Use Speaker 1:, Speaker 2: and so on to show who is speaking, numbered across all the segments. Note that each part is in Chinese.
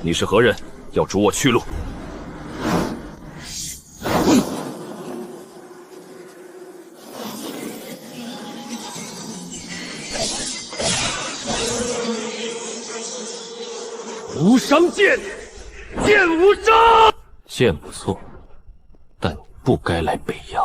Speaker 1: 你是何人？要逐我去路。
Speaker 2: 无伤剑，剑无伤。
Speaker 1: 剑不错，但你不该来北阳。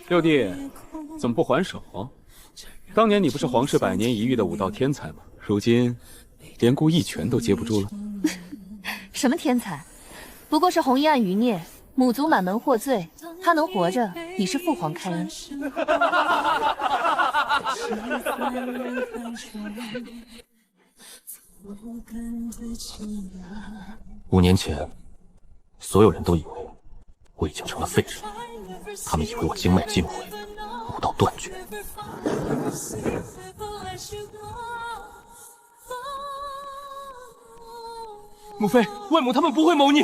Speaker 2: 六弟，怎么不还手？当年你不是皇室百年一遇的武道天才吗？如今连顾一拳都接不住了。
Speaker 3: 什么天才？不过是红衣暗余孽，母族满门获罪，他能活着已是父皇开恩。
Speaker 1: 5年前，所有人都以为我已经成了废人，他们以为我经脉尽毁，武道断绝。
Speaker 2: 母妃，外母他们不会谋逆，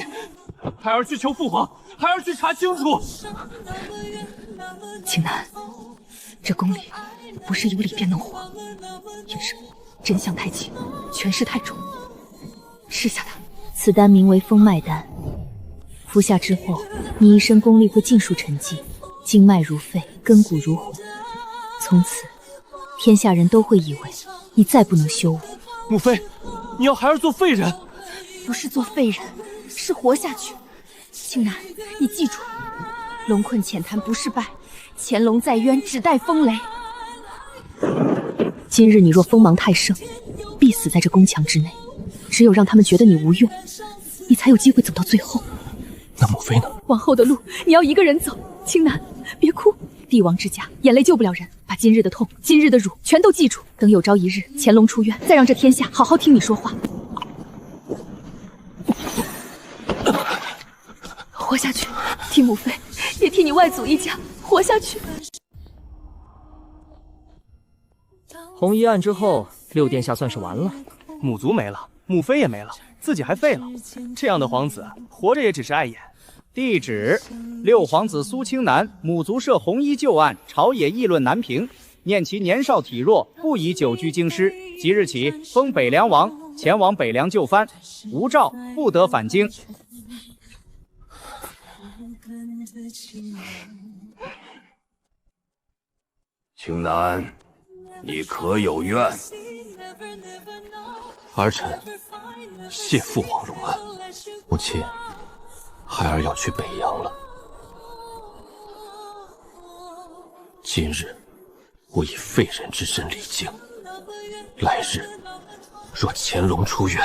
Speaker 2: 孩儿去求父皇，孩儿去查清楚。
Speaker 3: 景南，这宫里不是有理便能活，也是真相太轻，权势太重。吃下它。此丹名为风脉丹，服下之后，你一身功力会尽数沉寂，经脉如沸，根骨如火。从此，天下人都会以为你再不能修武。
Speaker 2: 母妃，你要孩儿做废人？
Speaker 3: 不是做废人，是活下去。景南，你记住，龙困浅潭不是败，潜龙在渊只待风雷。今日你若锋芒太盛，必死在这宫墙之内。只有让他们觉得你无用，你才有机会走到最后。
Speaker 1: 那母妃呢？
Speaker 3: 往后的路你要一个人走。青南，别哭，帝王之家，眼泪救不了人。把今日的痛，今日的辱全都记住。等有朝一日潜龙出渊，再让这天下好好听你说话。活下去，替母妃，也替你外祖一家活下去。
Speaker 4: 红衣案之后，六殿下算是完了。
Speaker 5: 母族没了，母妃也没了，自己还废了。这样的皇子，活着也只是碍眼。
Speaker 6: 帝旨：六皇子苏清南母族涉红衣旧案，朝野议论难平。念其年少体弱，不宜久居京师。即日起封北凉王，前往北凉就藩，无诏不得返京。
Speaker 1: 青南，你可有怨？儿臣谢父皇容恩。母亲，孩儿要去北阳了。今日我以废人之身离京，来日若潜龙出渊，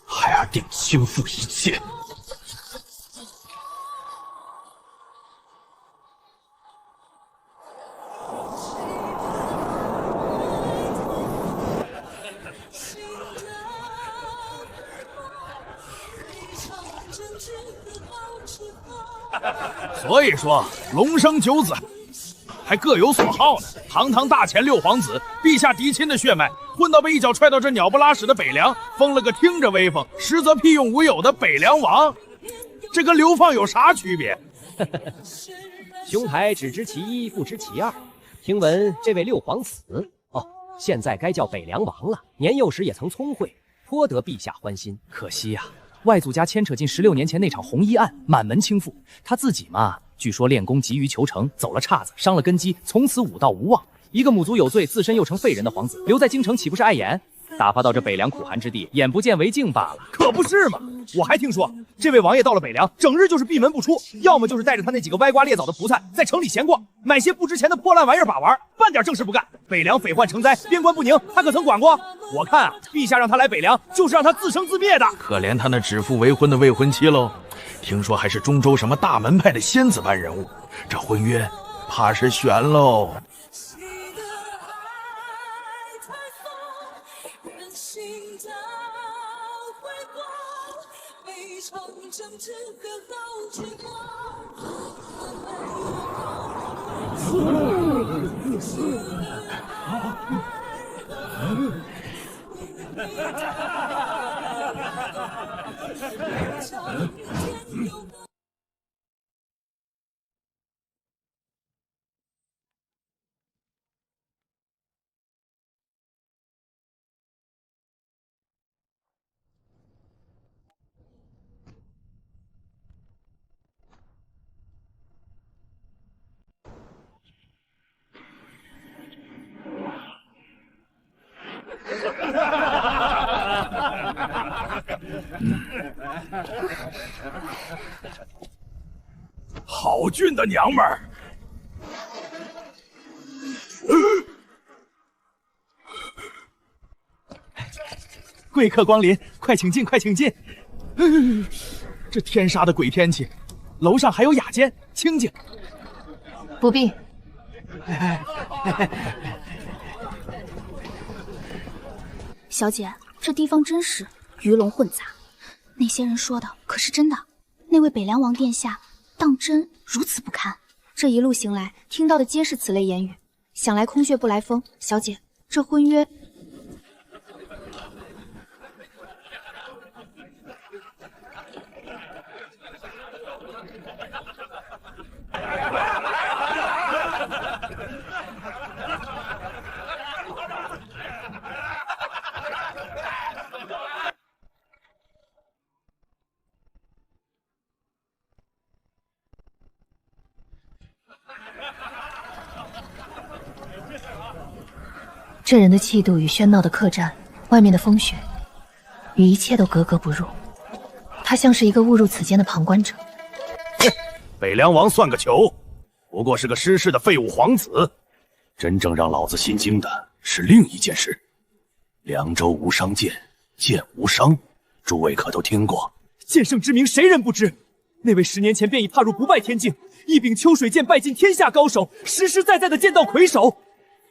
Speaker 1: 孩儿定倾覆一切。
Speaker 7: 所以说，龙生九子，还各有所好呢。堂堂大前六皇子，陛下嫡亲的血脉，混到被一脚踹到这鸟不拉屎的北凉，封了个听着威风，实则屁用无有的北凉王，这跟流放有啥区别？
Speaker 4: 兄台只知其一，不知其二。听闻这位六皇子现在该叫北凉王了。年幼时也曾聪慧，颇得陛下欢心。
Speaker 5: 可惜呀，外祖家牵扯进16年前那场红衣案，满门倾覆。他自己嘛，据说练功急于求成，走了岔子，伤了根基，从此武道无望。一个母族有罪，自身又成废人的皇子，留在京城岂不是碍眼？打发到这北凉苦寒之地，眼不见为净罢了。
Speaker 7: 可不是嘛！我还听说，这位王爷到了北凉，整日就是闭门不出，要么就是带着他那几个歪瓜裂枣的仆菜，在城里闲逛，买些不值钱的破烂玩意儿把玩，半点正事不干。北凉匪患成灾，边关不宁，他可曾管过？我看啊，陛下让他来北凉，就是让他自生自灭的。
Speaker 8: 可怜他那指腹为婚的未婚妻喽，听说还是中州什么大门派的仙子般人物，这婚约
Speaker 7: 怕是悬喽。好俊的娘们儿！
Speaker 6: 贵客光临，快请进，快请进。这天杀的鬼天气，楼上还有雅间，清静。
Speaker 3: 不必。
Speaker 8: 小姐，这地方真是鱼龙混杂。那些人说的可是真的？那位北凉王殿下当真如此不堪？这一路行来，听到的皆是此类言语，想来空穴不来风。小姐，这婚约……
Speaker 3: 这人的气度与喧闹的客栈外面的风雪，与一切都格格不入。他像是一个误入此间的旁观者。
Speaker 7: 北凉王算个球，不过是个失势的废物皇子。真正让老子心惊的是另一件事。凉州无伤剑，剑无伤，诸位可都听过？
Speaker 6: 剑圣之名，谁人不知？那位10年前便已踏入不败天境，一柄秋水剑败尽天下高手，实实在在的剑道魁首。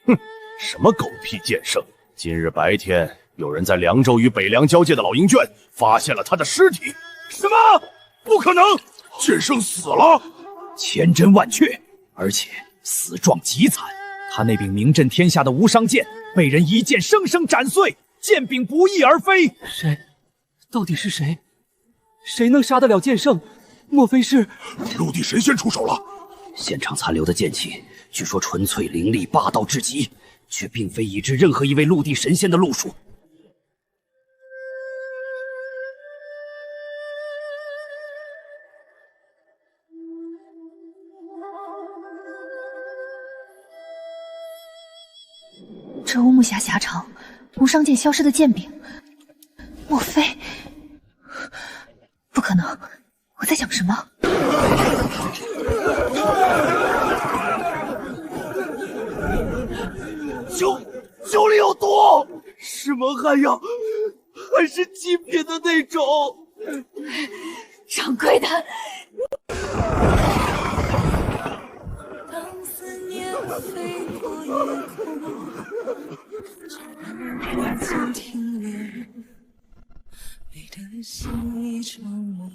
Speaker 7: 哼！什么狗屁剑圣！今日白天，有人在凉州与北凉交界的老鹰圈发现了他的尸体。什么？不可能！剑圣死了！
Speaker 6: 千真万确，而且死状极惨。他那柄名震天下的无伤剑，被人一剑生生斩碎，剑柄不翼而飞。
Speaker 2: 谁？到底是谁？谁能杀得了剑圣？莫非是
Speaker 7: 陆地神仙出手了？
Speaker 9: 现场残留的剑气，据说纯粹凌厉，霸道至极。却并非已知任何一位陆地神仙的路数。
Speaker 3: 这乌木峡狭长，无伤剑消失的剑柄，莫非？不可能！我在想什么？
Speaker 7: 酒里有毒，是蒙汗药，还是极品的那种？
Speaker 3: 掌柜的，
Speaker 10: 当思念飞过夜空，我曾停留，你的心一场梦。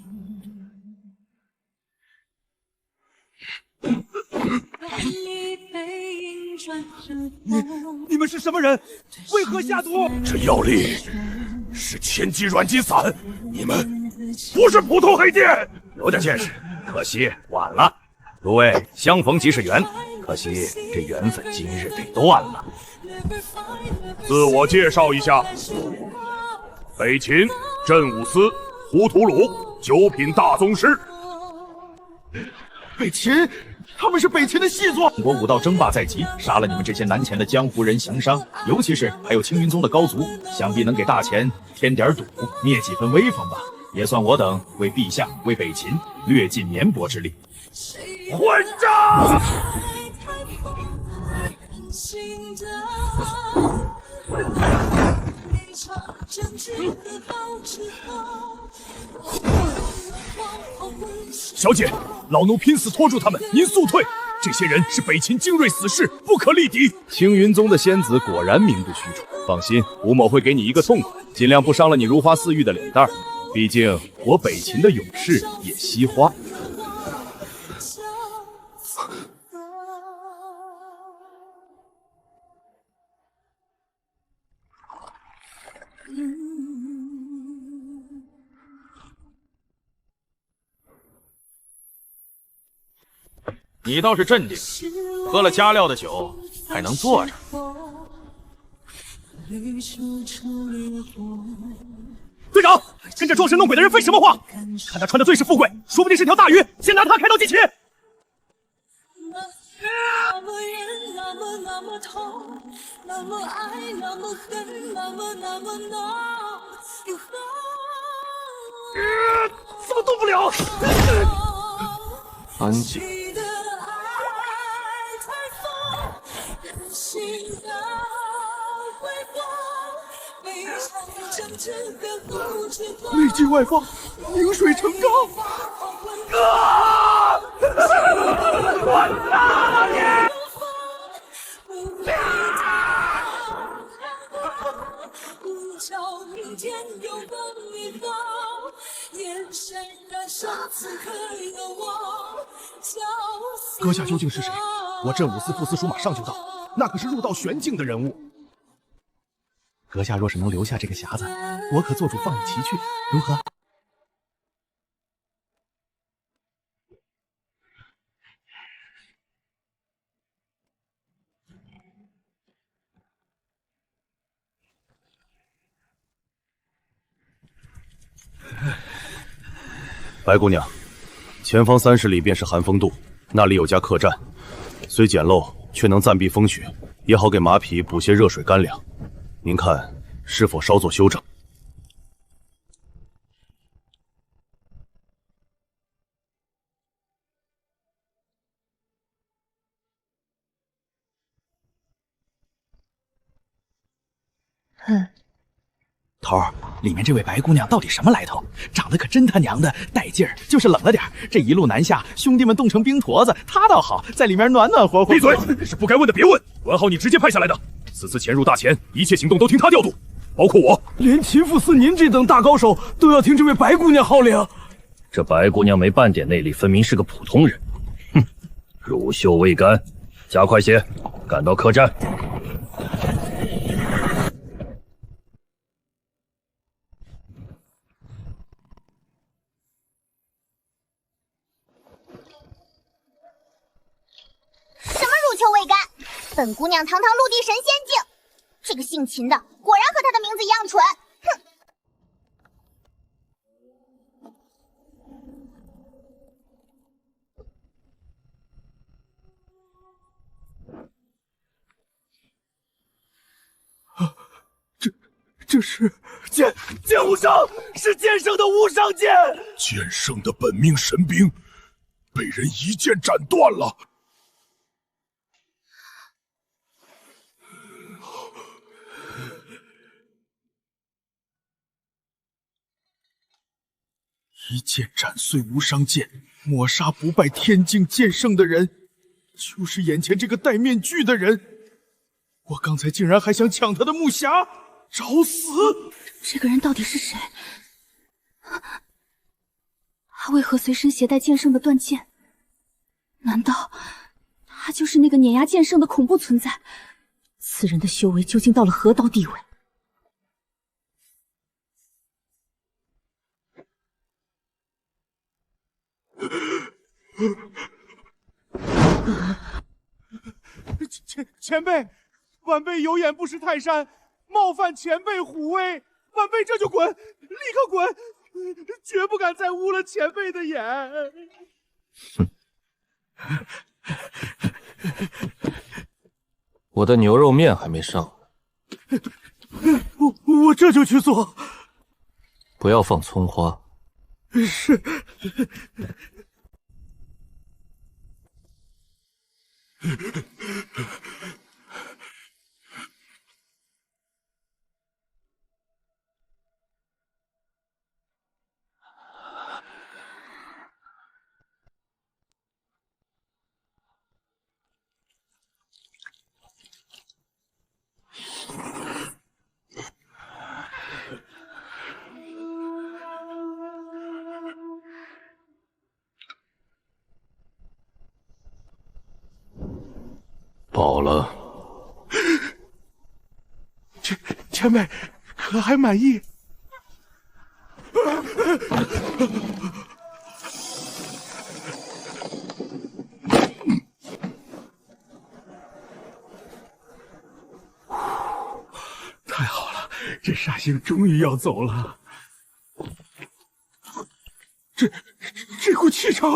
Speaker 7: 你们是什么人？为何下毒？这药力是千机软筋散，你们不是普通黑店。有点见识，可惜晚了。诸位相逢即是缘，可惜这缘分今日得断了。自我介绍一下，北秦镇武司胡图鲁九品大宗师。
Speaker 6: 北秦？他们是北秦的细作。中国武道争霸在即，杀了你们这些南前的江湖人行商，尤其是还有青云宗的高足，想必能给大钱添点堵，灭几分威风吧。也算我等为陛下、为北秦略尽绵薄之力。
Speaker 7: 混账！小姐，老奴拼死拖住他们，您速退。这些人是北秦精锐死士，不可力敌。
Speaker 11: 青云宗的仙子果然名不虚传。放心，吴某会给你一个痛快，尽量不伤了你如花似玉的脸蛋儿。毕竟我北秦的勇士也惜花。
Speaker 1: 你倒是镇定，喝了加料的酒还能坐着？
Speaker 7: 队长，跟着装神弄鬼的人废什么话？看他穿的最是富贵，说不定是条大鱼，先拿他开刀祭旗。
Speaker 10: 那么远，那么痛，那么爱，那么恨，那么闹，
Speaker 7: 怎么动不了？
Speaker 1: 安静。
Speaker 7: 内急外放，凝水成膏。滚大爷！阁下究竟是谁？我镇武司副司属马上就到，那可是入道玄境的人物。阁下若是能留下这个匣子，我可做主放你骑去，如何？
Speaker 11: 白姑娘，前方30里便是寒风渡，那里有家客栈，虽简陋，却能暂避风雪，也好给马匹补些热水干粮。您看是否稍作修整？
Speaker 7: 头儿，里面这位白姑娘到底什么来头？长得可真他娘的带劲儿，就是冷了点。这一路南下，兄弟们冻成冰坨子，她倒好，在里面暖暖和和。
Speaker 11: 闭嘴！是不该问的别问。管好你直接派下来的，此次潜入大前，一切行动都听他调度，包括我。
Speaker 7: 连秦副司您这等大高手都要听这位白姑娘号令？
Speaker 9: 这白姑娘没半点内力，分明是个普通人。哼，乳臭未干，加快些，赶到客栈。
Speaker 8: 乳臭未干，本姑娘堂堂陆地神仙境，这个姓秦的果然和她的名字一样蠢。
Speaker 7: 哼！这是剑无伤，是剑圣的无伤剑。
Speaker 11: 剑圣的本命神兵被人一剑斩断了。
Speaker 7: 一剑斩碎无伤剑，抹杀不败天境剑圣的人，就是眼前这个戴面具的人。我刚才竟然还想抢他的木匣，找死！
Speaker 3: 这个人到底是谁？他为何随身携带剑圣的断剑？难道他就是那个碾压剑圣的恐怖存在？此人的修为究竟到了何等地位？
Speaker 7: 前辈，晚辈有眼不识泰山，冒犯前辈虎威，晚辈这就滚，立刻滚，绝不敢再污了前辈的眼。
Speaker 1: 我的牛肉面还没上，
Speaker 7: 我这就去做。
Speaker 1: 不要放葱花。
Speaker 7: 是。
Speaker 1: 饱了。
Speaker 12: 前辈，可还满意？太好了，这煞星终于要走了。这股气场，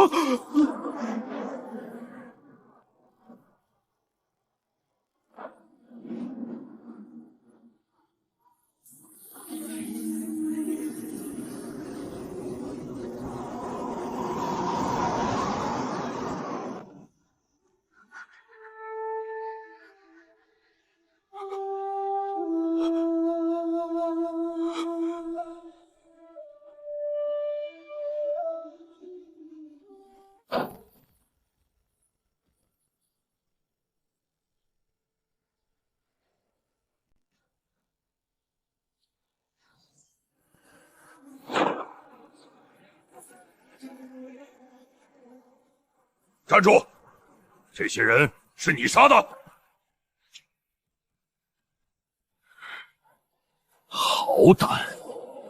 Speaker 11: 站住！这些人是你杀的？好胆！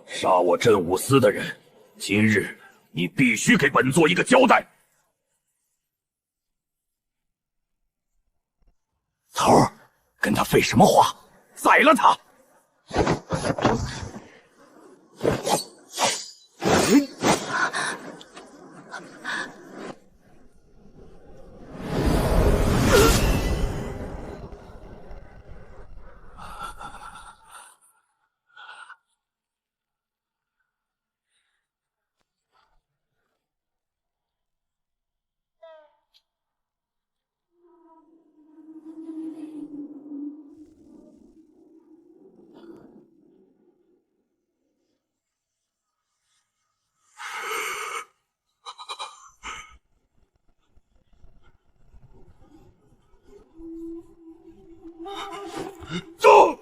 Speaker 11: 杀我镇武司的人，今日你必须给本座一个交代。头儿，跟他废什么话？宰了他！走！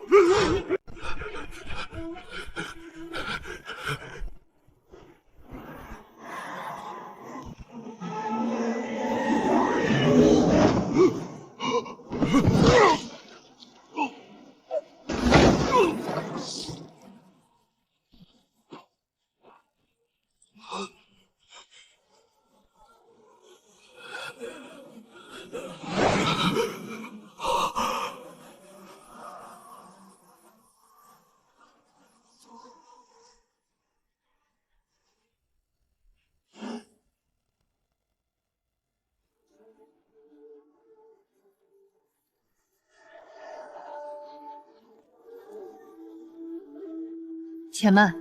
Speaker 3: 且慢。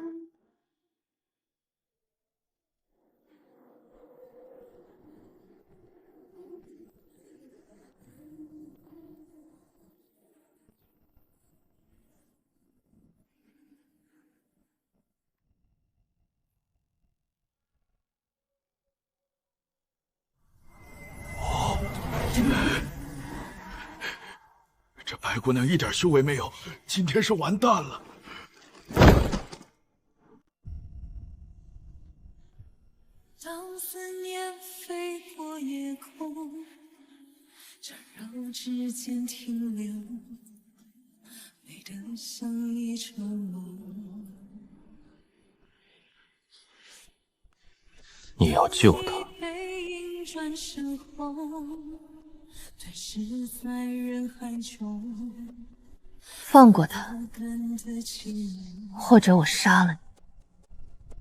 Speaker 12: 这白姑娘一点修为没有，今天是完蛋了。
Speaker 10: 当思念飞过夜空，缠绕指尖停留，美得像一场梦。
Speaker 1: 你要救他。
Speaker 10: 背影转身后，对视在人海中。
Speaker 3: 放过他，或者我杀了你。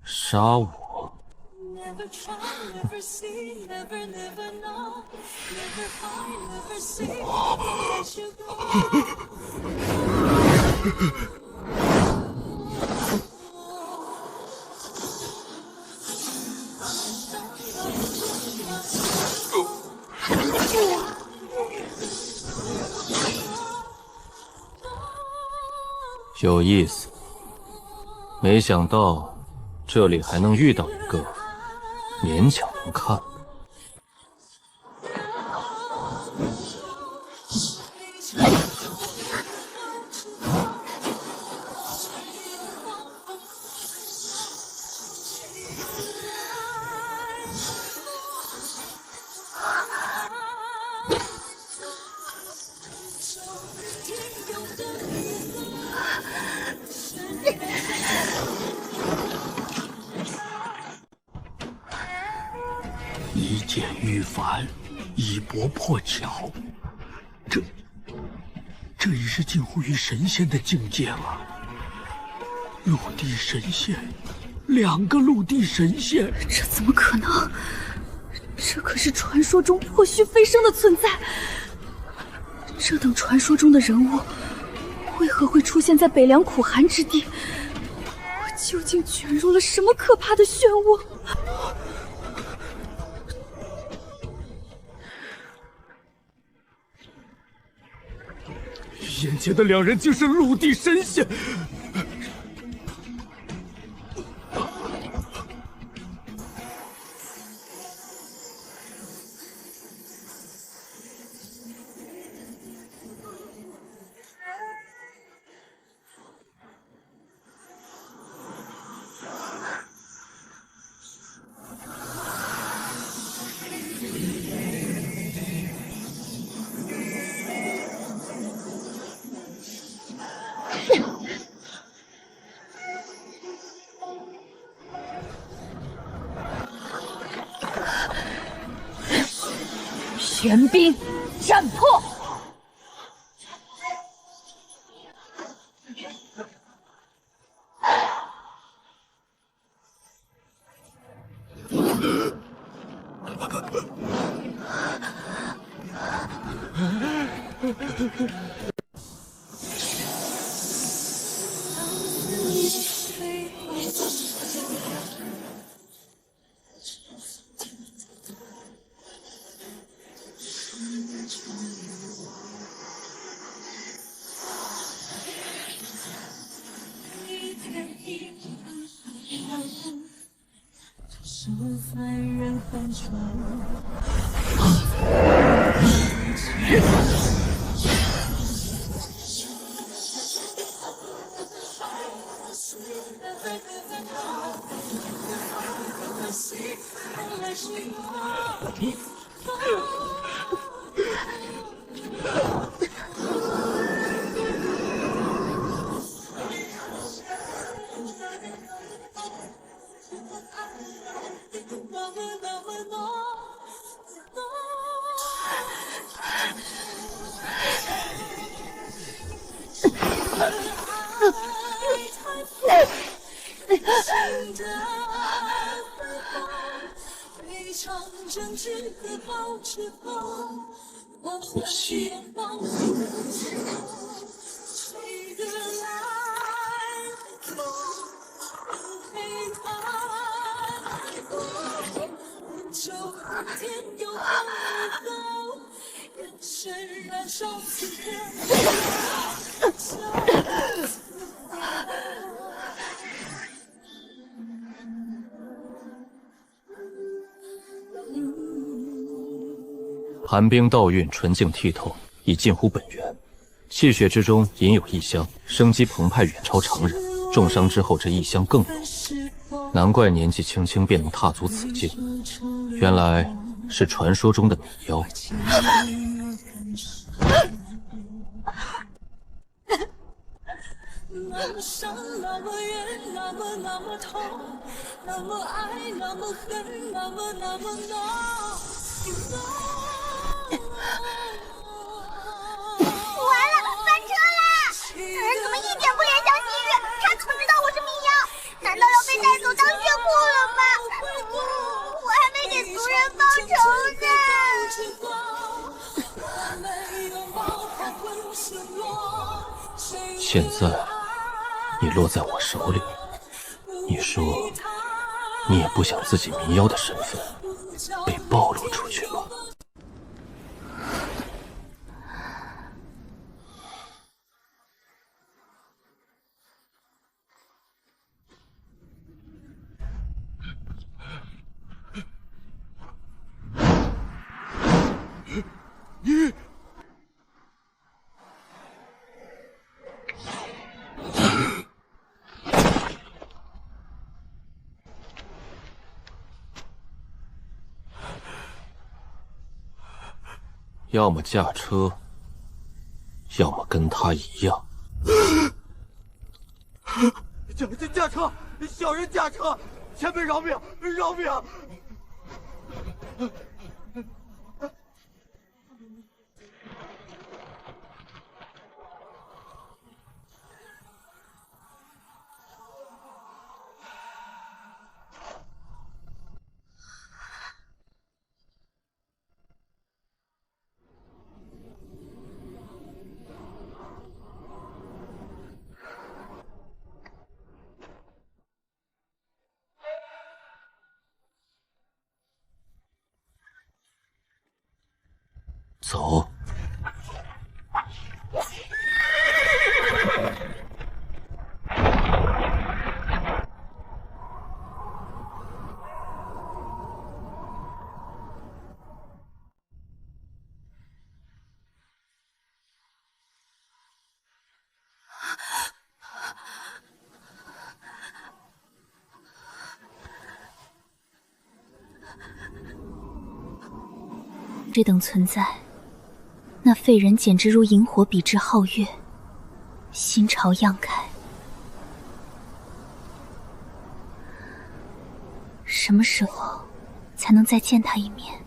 Speaker 1: 杀我？
Speaker 10: Never try, never see, never, never know, never find, never see, never let you go.
Speaker 1: 有意思，没想到这里还能遇到一个勉强能看。一剑御凡，一搏破晓，这已是近乎于神仙的境界了。陆地神仙，2个陆地神仙，
Speaker 3: 这怎么可能？这可是传说中破虚飞升的存在。这等传说中的人物，为何会出现在北凉苦寒之地？我究竟卷入了什么可怕的漩涡？
Speaker 1: 眼前的2人竟是陆地神仙！
Speaker 3: 玄冰斩破！
Speaker 1: 可惜，
Speaker 2: 寒冰道韵纯净剔透，已近乎本源。气血之中隐有异香，生机澎湃，远超常人。重伤之后，这异香更浓。难怪年纪轻轻便能踏足此境，原来是传说中的迷妖。
Speaker 10: 那么伤，那么远，那么痛，那么爱，那么恨，那么恼。
Speaker 8: 完了，翻车啦！此人怎么一点不怜香惜玉？他怎么知道我是迷妖？难道要被带走当血库了吗？我还没给族人报仇呢。
Speaker 1: 现在你落在我手里，你说你也不想自己迷妖的身份被暴露出去吗？
Speaker 12: 你
Speaker 1: 要么驾车，要么跟他一样。
Speaker 13: 驾车！小人驾车！前辈饶命！饶命！
Speaker 2: 走。
Speaker 8: 这等存在，那废人简直如萤火，比之皓月，心潮漾开。什么时候才能再见他一面？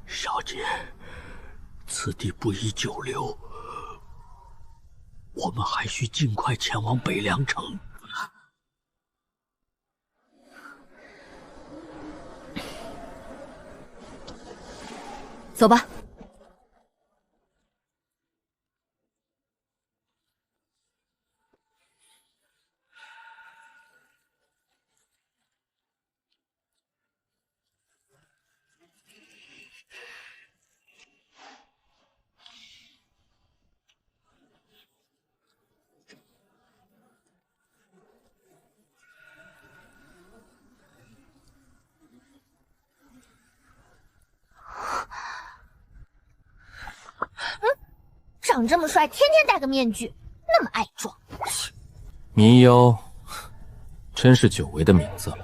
Speaker 1: 小姐，此地不宜久留，我们还需尽快前往北凉城。
Speaker 3: 走吧。
Speaker 14: 长这么帅，天天戴个面具，那么爱装。
Speaker 2: 迷妖，真是久违的名字了。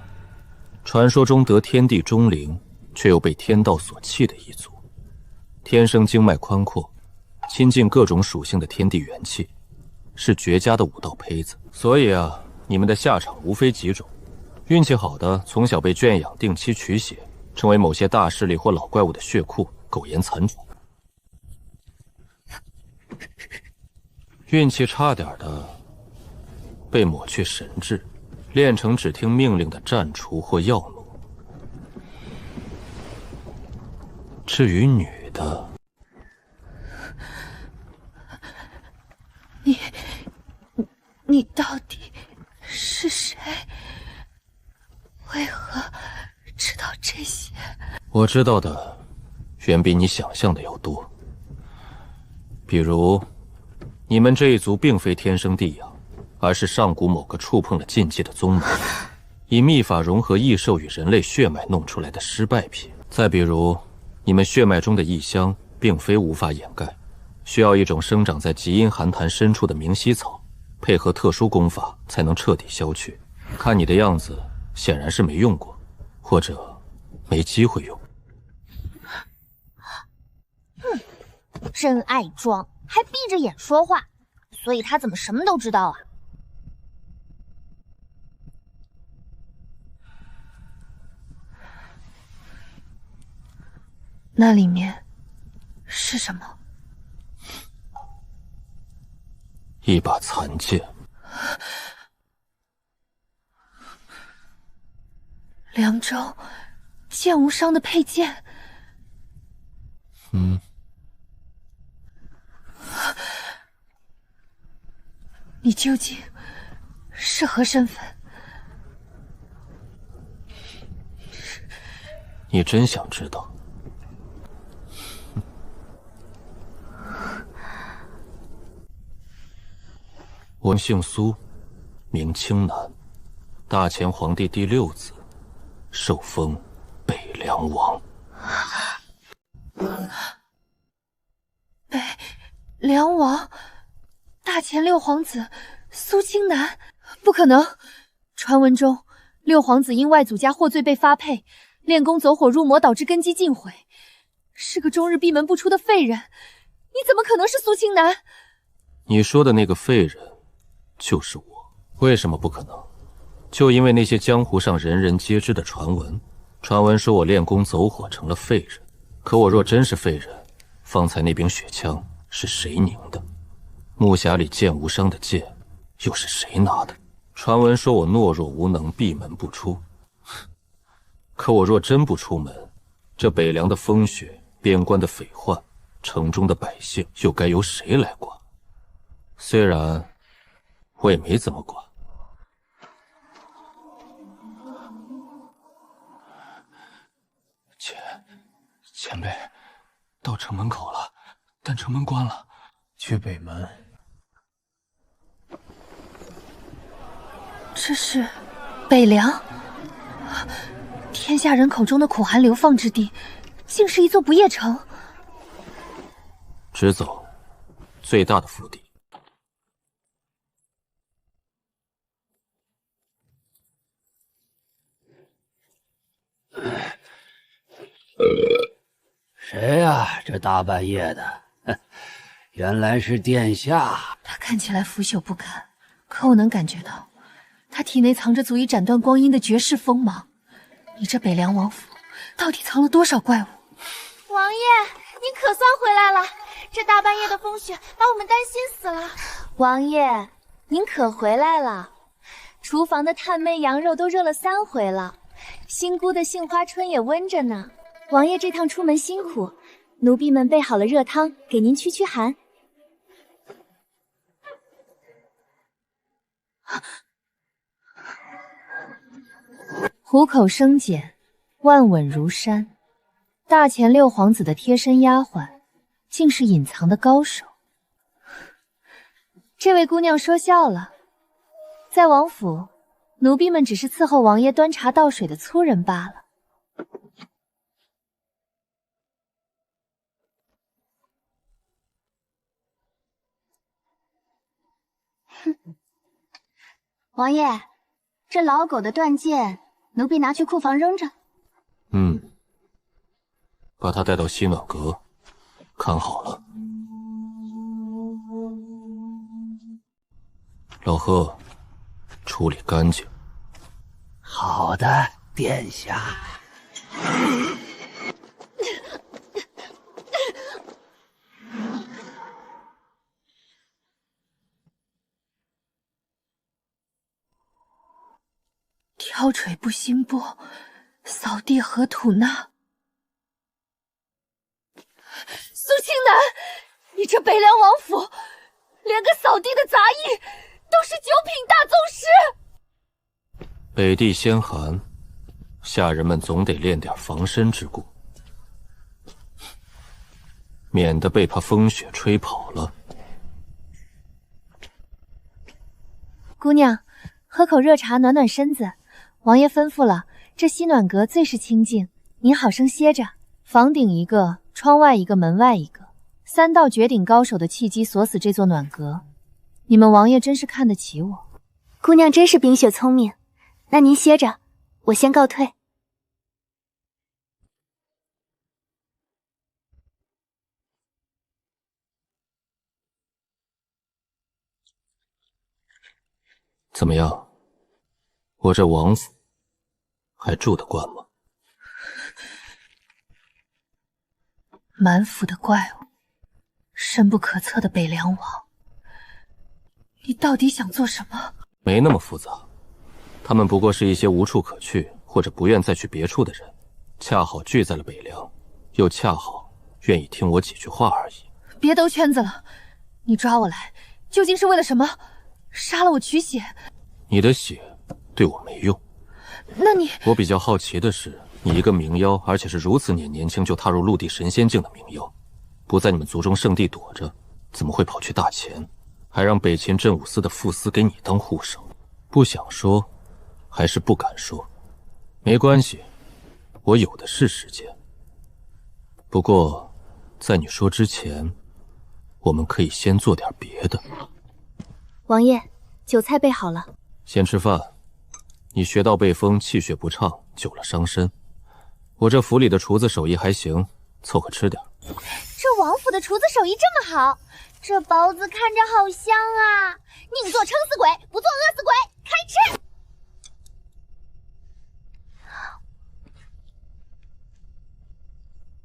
Speaker 2: 传说中得天地钟灵，却又被天道所弃的一族，天生经脉宽阔，亲近各种属性的天地元气，是绝佳的武道胚子。所以啊，你们的下场无非几种：运气好的，从小被圈养，定期取血，成为某些大势力或老怪物的血库，苟延残喘。运气差点的，被抹去神智，练成只听命令的战厨或药奴。至于女的，
Speaker 3: 你到底是谁？为何知道这些？
Speaker 2: 我知道的远比你想象的要多。比如，你们这一族并非天生地养，而是上古某个触碰了禁忌的宗门，以秘法融合异兽与人类血脉弄出来的失败品。再比如，你们血脉中的异香并非无法掩盖，需要一种生长在极阴寒潭深处的明犀草，配合特殊功法才能彻底消去。看你的样子，显然是没用过，或者没机会用。
Speaker 14: 真爱装，还闭着眼说话，所以他怎么什么都知道啊？
Speaker 3: 那里面是什么？
Speaker 2: 一把残剑。
Speaker 3: 凉州剑无伤的佩剑。你究竟是何身份？
Speaker 2: 你真想知道？我姓苏，名青南，大前皇帝第6子，受封北凉王。
Speaker 3: 北凉王，大前六皇子苏青南？不可能！传闻中，六皇子因外祖家获罪被发配，练功走火入魔，导致根基尽毁，是个终日闭门不出的废人。你怎么可能是苏青南？
Speaker 2: 你说的那个废人，就是我。为什么不可能？就因为那些江湖上人人皆知的传闻，传闻说我练功走火成了废人。可我若真是废人，方才那柄血枪是谁拧的？木匣里剑无伤的剑，又是谁拿的？传闻说我懦弱无能，闭门不出。可我若真不出门，这北凉的风雪，边关的匪患，城中的百姓，又该由谁来管？虽然我也没怎么管。
Speaker 1: 前辈，到城门口了，但城门关了。
Speaker 7: 去北门。
Speaker 3: 这是北凉，天下人口中的苦寒流放之地，竟是一座不夜城。
Speaker 2: 直走，最大的腹地。
Speaker 9: 谁呀？这大半夜的，原来是殿下。
Speaker 3: 他看起来腐朽不堪，可我能感觉到，他体内藏着足以斩断光阴的绝世锋芒。你这北凉王府到底藏了多少怪物？
Speaker 14: 王爷，您可算回来了！这大半夜的风雪把我们担心死了。王爷，您可回来了？厨房的炭煨羊肉都热了3回了，新菇的杏花春也温着呢。王爷这趟出门辛苦，奴婢们备好了热汤，给您驱驱寒。
Speaker 3: 虎口生茧，万稳如山。大前六皇子的贴身丫鬟，竟是隐藏的高手。这位姑娘说笑了，在王府，奴婢们只是伺候王爷端茶倒水的粗人罢了。
Speaker 14: 王爷，这老狗的断剑，奴婢拿去库房扔着。
Speaker 2: 把他带到西暖阁，看好了。老贺，处理干净。
Speaker 9: 好的，殿下。
Speaker 3: 挑锤不兴波，扫地何吐纳。苏青南，你这北凉王府，连个扫地的杂役都是9品大宗师。
Speaker 2: 北地鲜寒，下人们总得练点防身之故，免得被他风雪吹跑了。
Speaker 3: 姑娘，喝口热茶暖暖身子。王爷吩咐了，这西暖阁最是清静，您好生歇着。房顶一个，窗外一个，门外一个，3道绝顶高手的契机锁死这座暖阁。你们王爷真是看得起我。
Speaker 14: 姑娘真是冰雪聪明，那您歇着，我先告退。
Speaker 2: 怎么样？我这王府还住得惯吗？
Speaker 3: 满府的怪物，深不可测的北凉王，你到底想做什么？
Speaker 2: 没那么复杂，他们不过是一些无处可去或者不愿再去别处的人，恰好聚在了北凉，又恰好愿意听我几句话而已。
Speaker 3: 别兜圈子了，你抓我来究竟是为了什么？杀了我取血？
Speaker 2: 你的血对我没用。
Speaker 3: 那你……
Speaker 2: 我比较好奇的是，你一个冥妖，而且是如此年轻就踏入陆地神仙境的冥妖，不在你们族中圣地躲着，怎么会跑去大前，还让北秦镇武司的副司给你当护手？不想说，还是不敢说？没关系，我有的是时间。不过，在你说之前，我们可以先做点别的。
Speaker 14: 王爷，酒菜备好了。
Speaker 2: 先吃饭。你穴道被封，气血不畅，久了伤身。我这府里的厨子手艺还行，凑合吃点。
Speaker 14: 这王府的厨子手艺这么好，这包子看着好香啊！宁做撑死鬼，不做饿死鬼。开吃！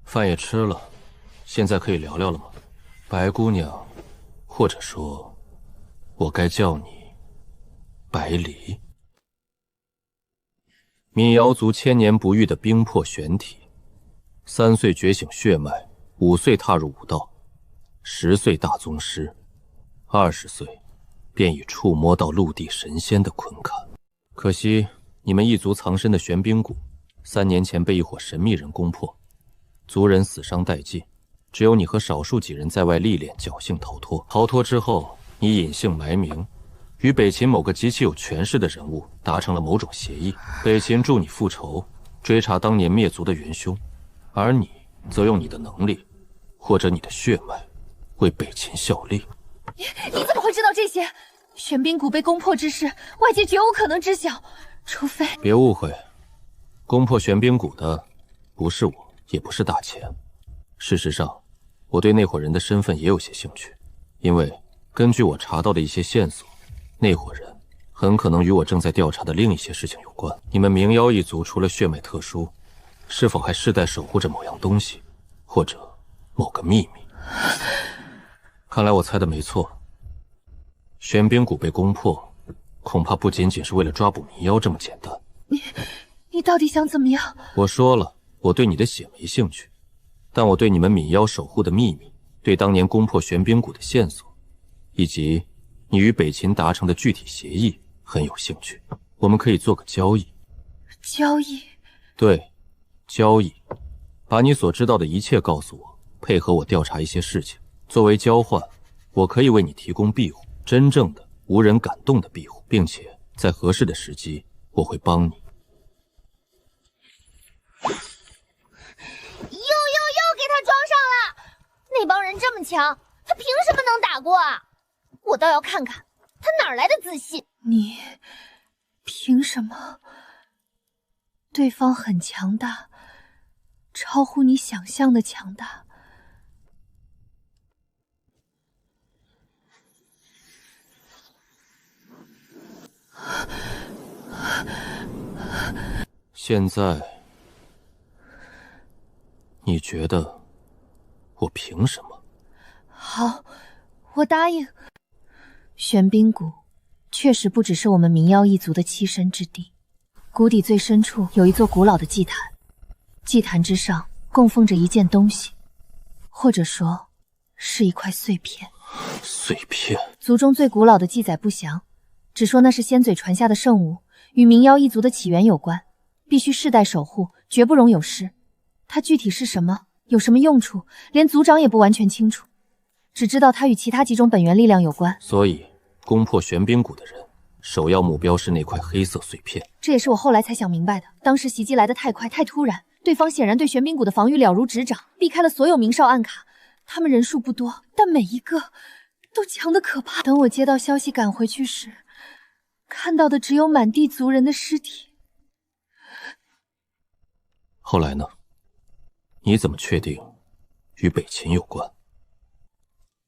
Speaker 2: 饭也吃了，现在可以聊聊了吗？白姑娘，或者说，我该叫你白离。民瑶族千年不遇的冰魄玄体，3岁觉醒血脉，5岁踏入武道，10岁大宗师，20岁便已触摸到陆地神仙的昆坎。可惜你们一族藏身的玄冰谷，3年前被一伙神秘人攻破，族人死伤殆尽，只有你和少数几人在外历练，侥幸逃脱。逃脱之后，你隐姓埋名，与北秦某个极其有权势的人物达成了某种协议。北秦助你复仇，追查当年灭族的元凶，而你则用你的能力或者你的血脉为北秦效力。
Speaker 3: 你怎么会知道这些？玄冰谷被攻破之事，外界绝无可能知晓，除非……
Speaker 2: 别误会，攻破玄冰谷的不是我，也不是大钱。事实上，我对那伙人的身份也有些兴趣，因为根据我查到的一些线索，那伙人很可能与我正在调查的另一些事情有关。你们明妖一族除了血脉特殊，是否还世代守护着某样东西，或者某个秘密？看来我猜的没错，玄冰谷被攻破，恐怕不仅仅是为了抓捕迷妖这么简单。
Speaker 3: 你到底想怎么样？
Speaker 2: 我说了，我对你的血没兴趣，但我对你们泯妖守护的秘密，对当年攻破玄冰谷的线索，以及你与北秦达成的具体协议很有兴趣。我们可以做个交易。
Speaker 3: 交易？
Speaker 2: 对，交易。把你所知道的一切告诉我，配合我调查一些事情。作为交换，我可以为你提供庇护，真正的无人敢动的庇护，并且在合适的时机，我会帮你。
Speaker 14: 又给他装上了！那帮人这么强，他凭什么能打过啊？我倒要看看他哪来的自信。
Speaker 3: 你凭什么？对方很强大，超乎你想象的强大。
Speaker 2: 现在，你觉得我凭什么？
Speaker 3: 好，我答应。玄冰谷确实不只是我们民妖一族的栖身之地，谷底最深处有一座古老的祭坛，祭坛之上供奉着一件东西，或者说是一块碎片。
Speaker 2: 碎片？
Speaker 3: 族中最古老的记载不详，只说那是仙嘴传下的圣物，与民妖一族的起源有关，必须世代守护，绝不容有失。它具体是什么，有什么用处，连族长也不完全清楚，只知道它与其他几种本源力量有关。
Speaker 2: 所以，攻破玄冰谷的人，首要目标是那块黑色碎片。
Speaker 3: 这也是我后来才想明白的。当时袭击来得太快太突然，对方显然对玄冰谷的防御了如指掌，避开了所有明哨暗卡。他们人数不多，但每一个都强得可怕。等我接到消息赶回去时，看到的只有满地族人的尸体。
Speaker 2: 后来呢？你怎么确定与北秦有关？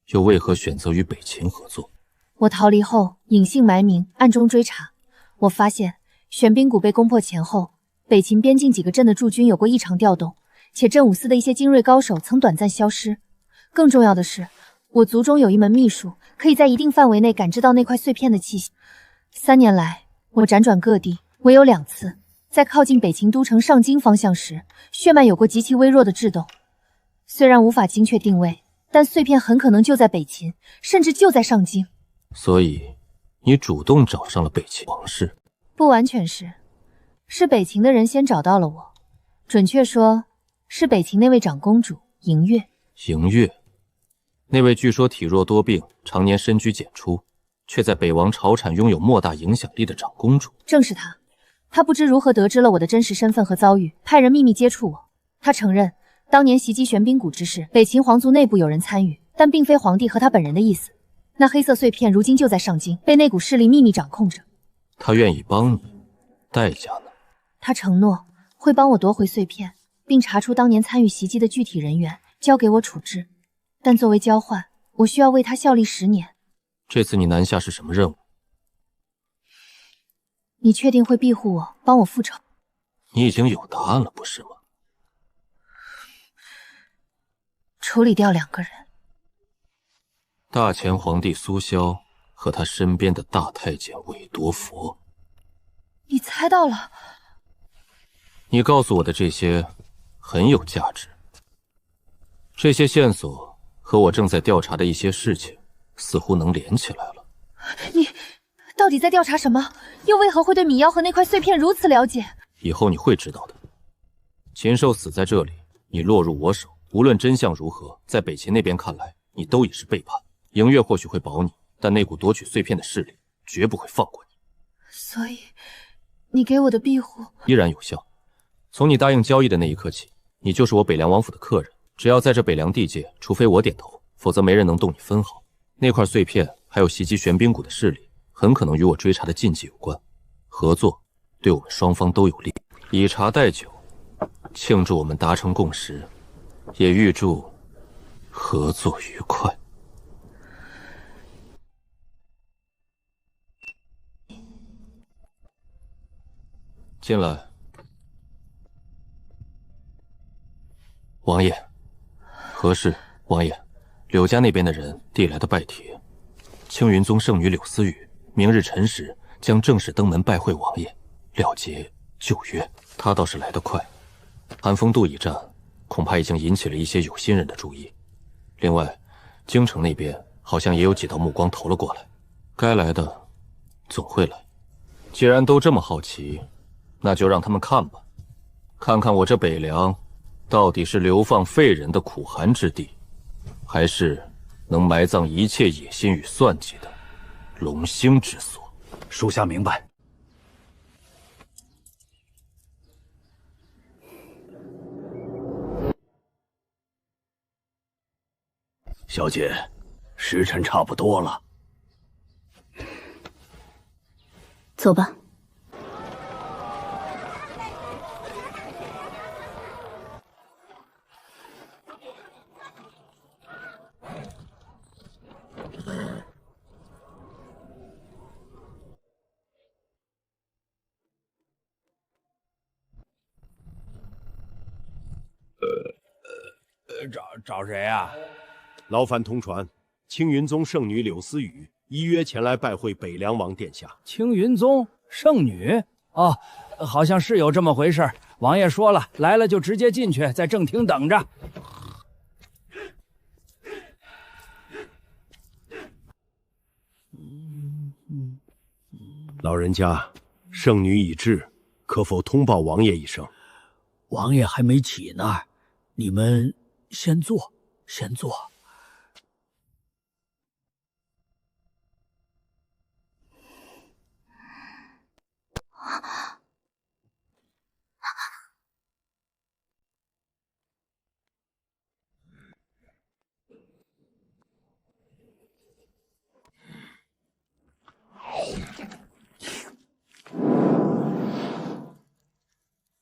Speaker 2: 又为何选择与北秦合作？
Speaker 3: 我逃离后隐姓埋名，暗中追查。我发现玄冰谷被攻破前后，北秦边境几个镇的驻军有过异常调动，且镇武司的一些精锐高手曾短暂消失。更重要的是，我族中有一门秘术，可以在一定范围内感知到那块碎片的气息。3年来，我辗转各地，唯有2次在靠近北秦都城上京方向时，血脉有过极其微弱的制动。虽然无法精确定位，但碎片很可能就在北秦，甚至就在上京。
Speaker 2: 所以，你主动找上了北秦王室？
Speaker 3: 不完全是，是北秦的人先找到了我，准确说，是北秦那位长公主莹月。
Speaker 2: 莹月，那位据说体弱多病，常年深居简出，却在北王朝产拥有莫大影响力的长公主。
Speaker 3: 正是她。她不知如何得知了我的真实身份和遭遇，派人秘密接触我。她承认，当年袭击玄冰谷之事，北秦皇族内部有人参与，但并非皇帝和他本人的意思。那黑色碎片如今就在上京，被那股势力秘密掌控着。
Speaker 2: 他愿意帮你，代价呢？
Speaker 3: 他承诺会帮我夺回碎片，并查出当年参与袭击的具体人员，交给我处置。但作为交换，我需要为他效力10年。
Speaker 2: 这次你南下是什么任务？
Speaker 3: 你确定会庇护我，帮我复仇？
Speaker 2: 你已经有答案了，不是吗？
Speaker 3: 处理掉2个人。
Speaker 2: 大前皇帝苏萧和他身边的大太监韦多佛。
Speaker 3: 你猜到了？
Speaker 2: 你告诉我的这些很有价值。这些线索和我正在调查的一些事情似乎能连起来了。
Speaker 3: 你到底在调查什么？又为何会对米妖和那块碎片如此了解？
Speaker 2: 以后你会知道的。禽兽死在这里，你落入我手，无论真相如何，在北秦那边看来，你都已是背叛。莹月或许会保你，但那股夺取碎片的势力绝不会放过你。
Speaker 3: 所以，你给我的庇护
Speaker 2: 依然有效。从你答应交易的那一刻起，你就是我北凉王府的客人。只要在这北凉地界，除非我点头，否则没人能动你分毫。那块碎片还有袭击玄冰谷的势力，很可能与我追查的禁忌有关。合作对我们双方都有利。以茶代酒，庆祝我们达成共识，也预祝合作愉快。进来。王爷，何事？王爷，柳家那边的人递来的拜帖，青云宗圣女柳思雨明日辰时将正式登门拜会王爷，了结旧约。他倒是来得快。寒风渡一战，恐怕已经引起了一些有心人的注意。另外，京城那边好像也有几道目光投了过来，该来的总会来。既然都这么好奇，那就让他们看吧，看看我这北凉到底是流放废人的苦寒之地，还是能埋葬一切野心与算计的龙兴之所。
Speaker 9: 属下明白。小姐，时辰差不多了，
Speaker 8: 走吧。
Speaker 7: 找谁啊？
Speaker 11: 劳烦通传，青云宗圣女柳思雨依约前来拜会北凉王殿下。
Speaker 6: 青云宗圣女？哦，好像是有这么回事。王爷说了，来了就直接进去，在正厅等着。
Speaker 11: 老人家，圣女已至，可否通报王爷一声？
Speaker 15: 王爷还没起呢，你们先坐，先坐。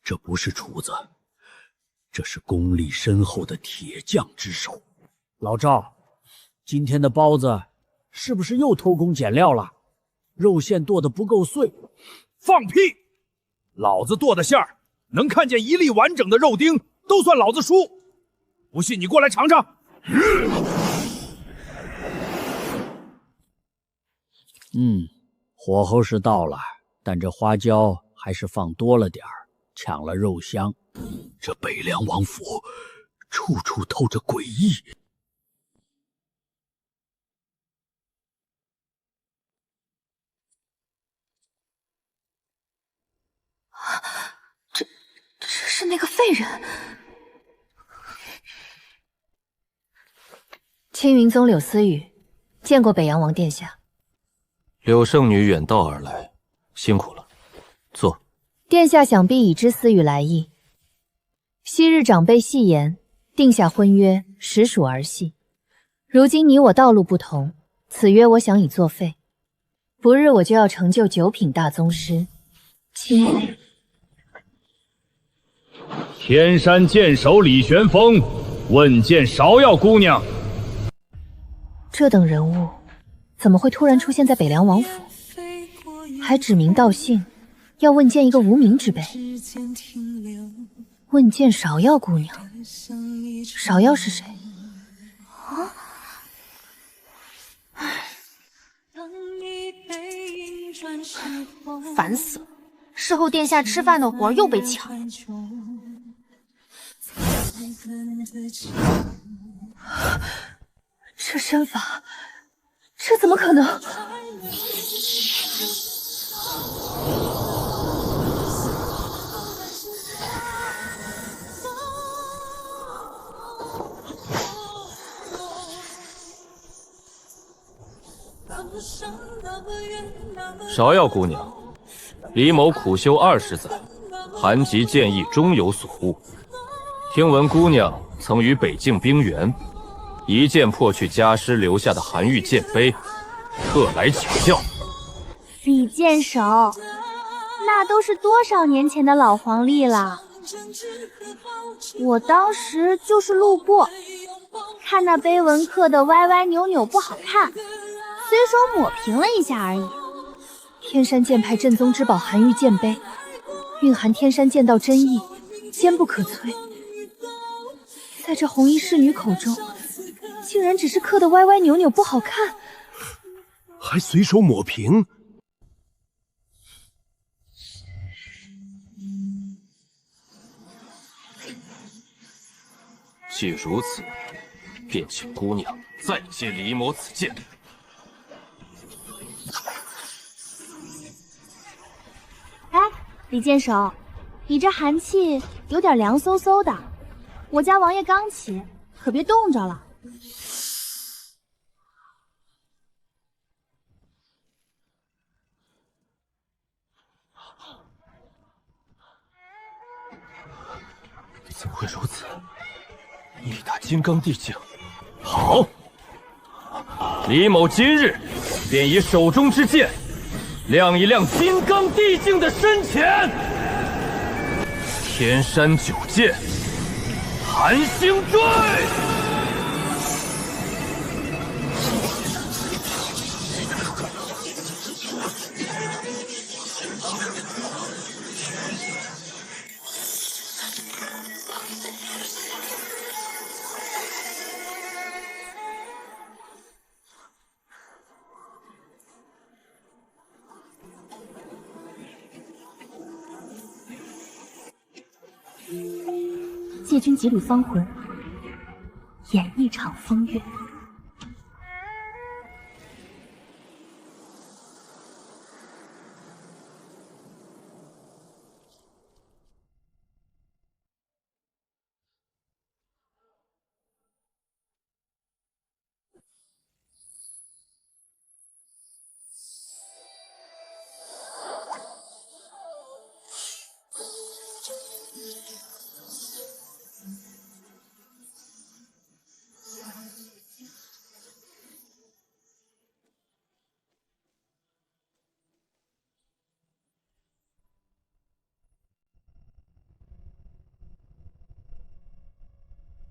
Speaker 15: 这不是厨子，这是功力深厚的铁匠之手。
Speaker 6: 老赵，今天的包子是不是又偷工减料了？肉馅剁得不够碎。
Speaker 7: 放屁！老子剁的馅儿，能看见一粒完整的肉丁，都算老子输。不信你过来尝尝。
Speaker 15: 火候是到了，但这花椒还是放多了点儿，抢了肉香。这北凉王府处处透着诡异。
Speaker 3: 这是那个废人。青云宗柳思雨，见过北阳王殿下。
Speaker 2: 柳圣女远道而来，辛苦了，坐。
Speaker 3: 殿下想必已知思雨来意。昔日长辈戏言，定下婚约，实属儿戏。如今你我道路不同，此约我想已作废。不日我就要成就9品大宗师。请
Speaker 16: 天山剑手李玄风，问见芍药姑娘。
Speaker 3: 这等人物，怎么会突然出现在北凉王府？还指名道姓，要问见一个无名之辈。问见芍药姑娘，芍药是谁？啊！
Speaker 8: 烦死了！侍候殿下吃饭的活又被抢。
Speaker 3: 这身法，这怎么可能？
Speaker 2: 芍药姑娘，李某苦修20载，寒疾剑意终有所悟。听闻姑娘曾于北境冰原一剑破去家师留下的寒玉剑碑，特来请教。
Speaker 14: 李剑手，那都是多少年前的老黄历了。我当时就是路过，看那碑文刻得歪歪扭扭不好看，随手抹平了一下而已。
Speaker 3: 天山剑派镇宗之宝寒玉剑碑，蕴含天山剑道真意，坚不可摧。在这红衣侍女口中，竟然只是刻得歪歪扭扭不好看，
Speaker 11: 还随手抹平。
Speaker 2: 既如此，便请姑娘再借李某此剑。
Speaker 14: 哎，李剑手，你这寒气有点凉飕飕的，我家王爷刚起，可别冻着了。
Speaker 1: 怎么会如此？力达金刚地境。
Speaker 2: 好，李某今日便以手中之剑亮一亮金刚地境的深浅。天山九剑，寒星坠。
Speaker 3: 借君几缕芳魂，演一场风月。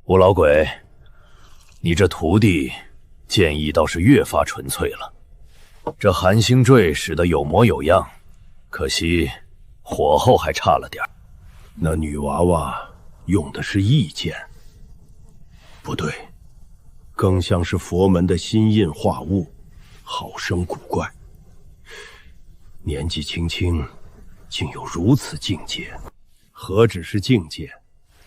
Speaker 11: 吴老鬼，你这徒弟剑意倒是越发纯粹了。这寒星坠使得有模有样，可惜火候还差了点。那女娃娃用的是异剑，不对，更像是佛门的心印化物，好生古怪。年纪轻轻，竟有如此境界，何止是境界？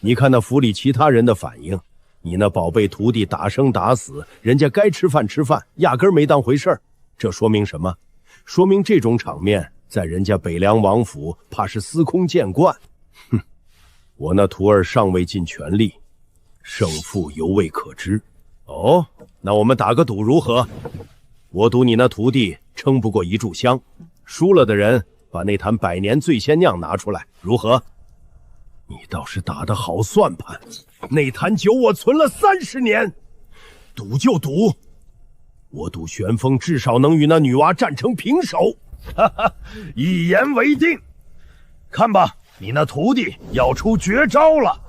Speaker 11: 你看那府里其他人的反应，你那宝贝徒弟打生打死，人家该吃饭吃饭，压根没当回事儿。这说明什么？说明这种场面在人家北凉王府怕是司空见惯。哼，我那徒儿尚未尽全力，胜负犹未可知。哦，那我们打个赌如何？我赌你那徒弟撑不过一炷香，输了的人把那坛百年醉仙酿拿出来，如何？你倒是打得好算盘，那坛酒我存了30年，赌就赌，我赌玄风至少能与那女娃战成平手。哈哈，一言为定。看吧，你那徒弟要出绝招了。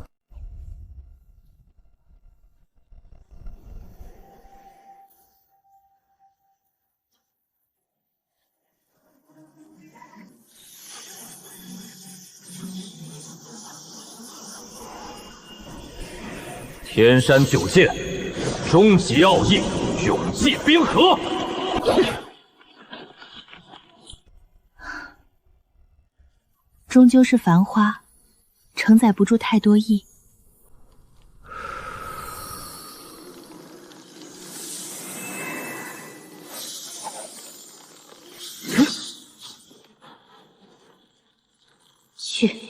Speaker 1: 天山九剑，终极奥义，永继冰河。
Speaker 3: 终究是繁花，承载不住太多意。去。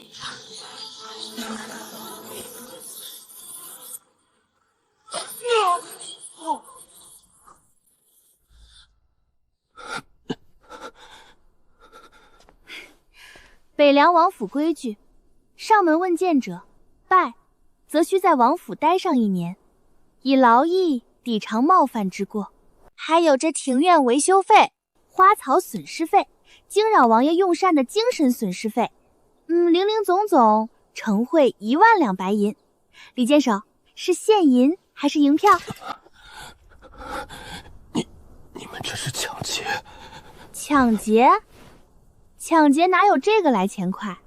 Speaker 14: 北凉王府规矩，上门问见者，拜，则需在王府待上1年，以劳役抵偿冒犯之过。还有这庭院维修费、花草损失费、惊扰王爷用膳的精神损失费，零零总总，呈会1万两白银。李监守，是现银还是银票？
Speaker 1: 你们这是抢劫！
Speaker 14: 抢劫？抢劫哪有这个来钱快？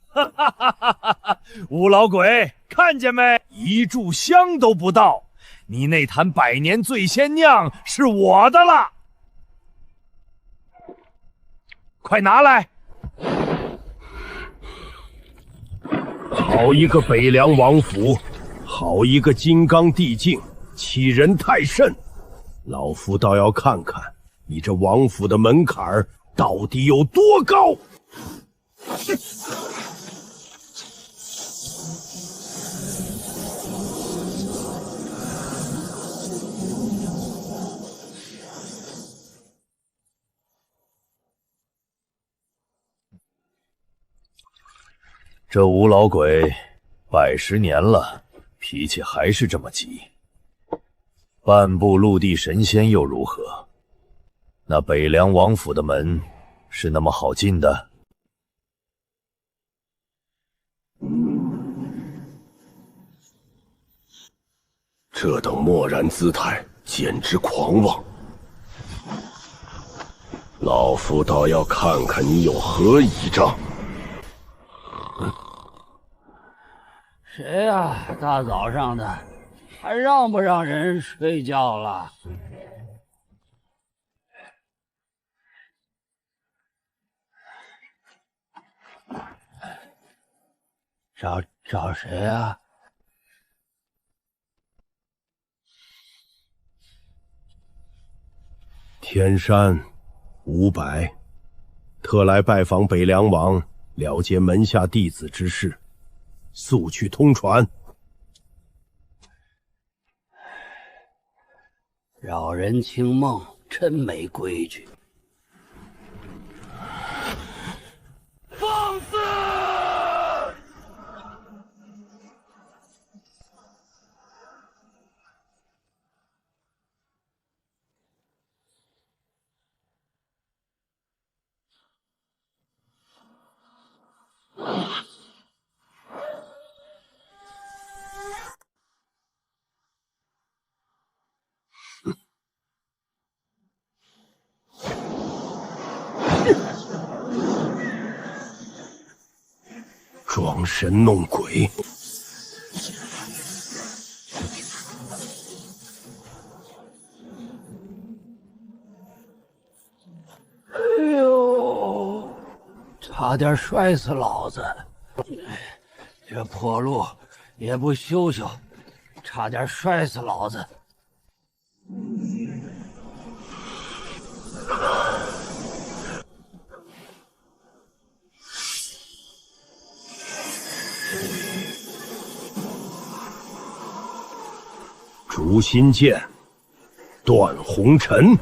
Speaker 7: 哈哈哈哈哈！吴老鬼，看见没？一炷香都不到，你那坛百年醉仙酿是我的了，快拿来！
Speaker 11: 好一个北凉王府，好一个金刚地境，欺人太甚！老夫倒要看看你这王府的门槛儿到底有多高！这吴老鬼拜10年了，脾气还是这么急。半步陆地神仙又如何？那北凉王府的门是那么好进的？这等漠然姿态，简直狂妄！老夫倒要看看你有何倚仗！
Speaker 15: 谁呀？大早上的，还让不让人睡觉了？找谁啊？
Speaker 11: 天山伍佰，特来拜访北凉王，了解门下弟子之事，速去通传。
Speaker 15: 扰人清梦，真没规矩。
Speaker 7: 放肆！
Speaker 11: 装神弄鬼！
Speaker 15: 哎呦，差点摔死老子！这破路也不修修，差点摔死老子！
Speaker 11: 诛心剑，断红尘。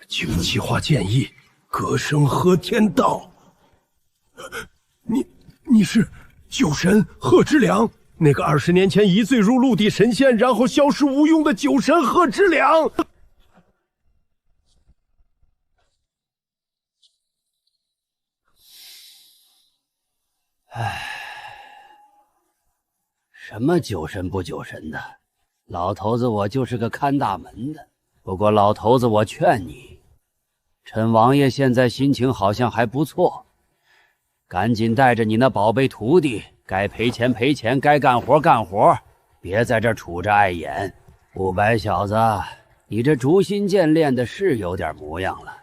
Speaker 11: 请计划建议，歌声和天道。你
Speaker 1: 你是酒神贺知良，那个20年前一醉入陆地神仙，然后消失无踪的酒神贺知良。
Speaker 9: 唉，什么酒神不酒神的，老头子我就是个看大门的。不过老头子，我劝你，趁王爷现在心情好像还不错，赶紧带着你那宝贝徒弟，该赔钱赔钱，该干活干活，别在这杵着碍眼。不白小子，你这竹心剑练的是有点模样了，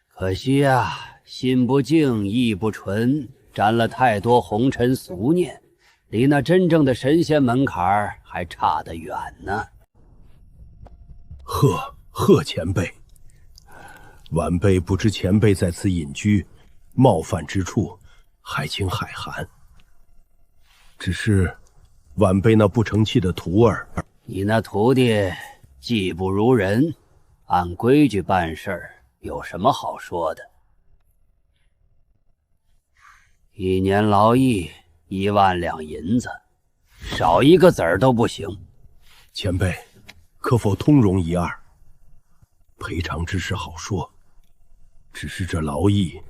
Speaker 9: 可惜啊，心不静，意不纯，沾了太多红尘俗念，离那真正的神仙门槛还差得远呢。
Speaker 1: 贺前辈，晚辈不知前辈在此隐居，冒犯之处，还请海涵。只是晚辈那不成器的徒儿，
Speaker 9: 你那徒弟技不如人，按规矩办事儿，有什么好说的？1年劳役1万两银子，少一个子儿都不行。
Speaker 1: 前辈可否通融一二？赔偿之事好说，只是这劳役，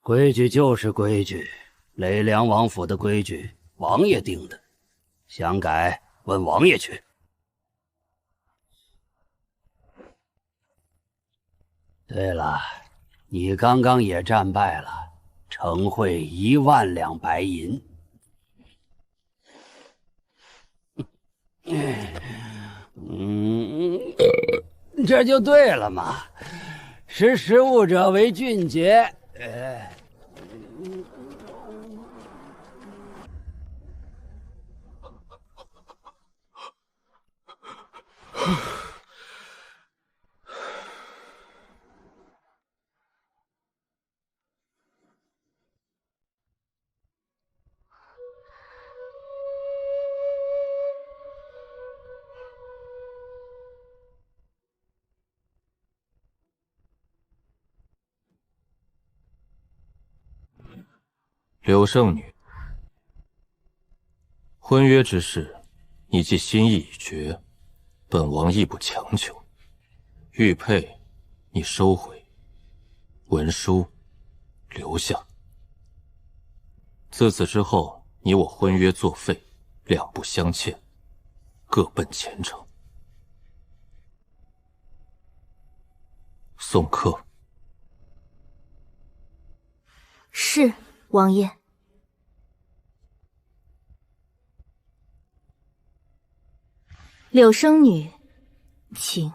Speaker 9: 规矩就是规矩，雷梁王府的规矩，王爷定的，想改问王爷去。对了，你刚刚也战败了，承贿1万两白银。这就对了嘛，识时务者为俊杰。
Speaker 2: 柳圣女，婚约之事，你既心意已决，本王亦不强求。玉佩，你收回；文书，留下。自此之后，你我婚约作废，两不相欠，各奔前程。送客。
Speaker 3: 是。王爷，柳生女，请。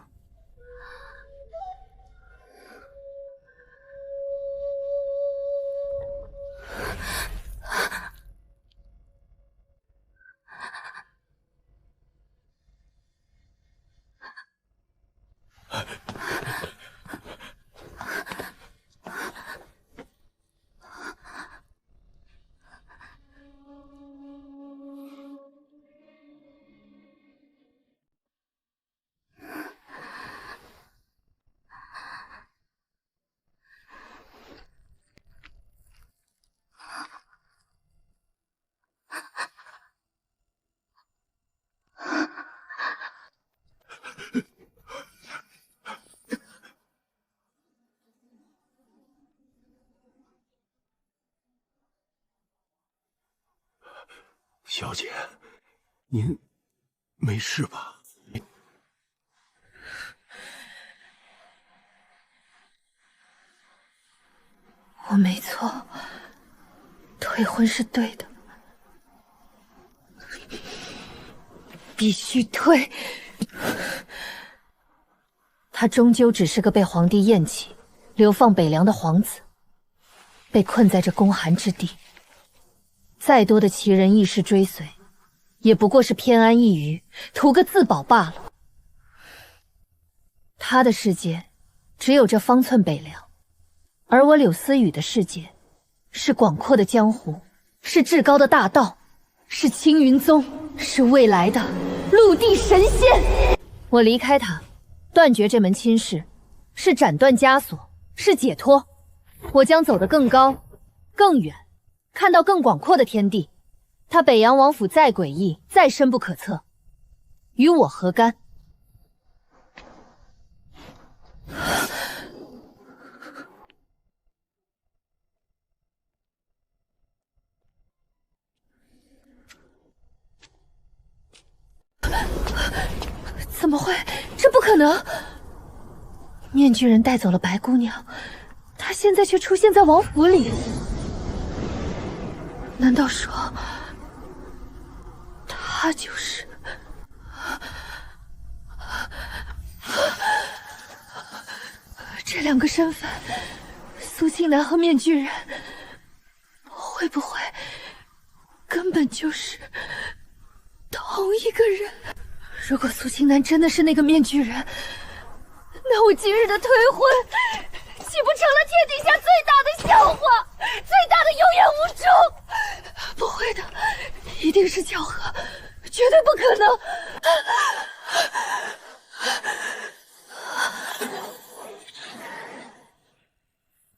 Speaker 1: 小姐，您没事吧？
Speaker 3: 我没错，退婚是对的，必须退。他终究只是个被皇帝厌弃、流放北凉的皇子，被困在这宫寒之地。再多的奇人异事追随，也不过是偏安一隅，图个自保罢了。他的世界只有这方寸北凉，而我柳思雨的世界是广阔的江湖，是至高的大道，是青云宗，是未来的陆地神仙。我离开他，断绝这门亲事，是斩断枷锁，是解脱，我将走得更高、更远，看到更广阔的天地。他北洋王府再诡异、再深不可测，与我何干？怎么会？这不可能！面具人带走了白姑娘，她现在却出现在王府里。难道说，她就是？这两个身份，苏青兰和面具人，会不会根本就是同一个人？如果苏青兰真的是那个面具人，那我今日的退婚，岂不成了天底下最大的笑话，最大的有眼无珠？不会的，一定是巧合，绝对不可能。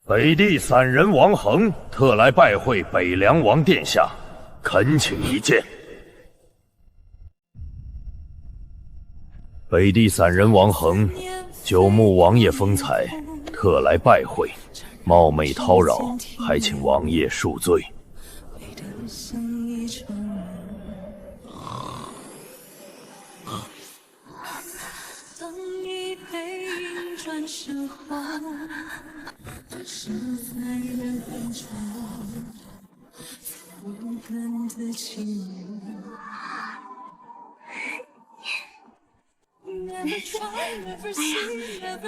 Speaker 11: 北地散人王恒特来拜会北凉王殿下，恳请一见。北地散人王恒久慕王爷风采，特来拜会，冒昧叨扰，还请王爷恕罪。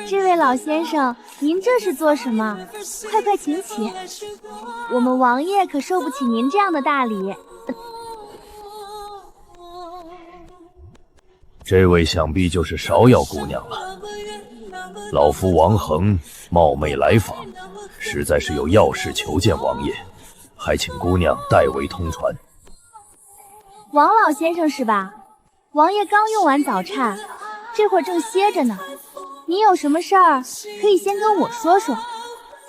Speaker 8: 这位老先生，您这是做什么？快快请起，我们王爷可受不起您这样的大礼。
Speaker 11: 这位想必就是芍药姑娘了。老夫王恒冒昧来访，实在是有要事求见王爷，还请姑娘代为通传。
Speaker 8: 王老先生是吧？王爷刚用完早膳，这会儿正歇着呢。你有什么事儿可以先跟我说说，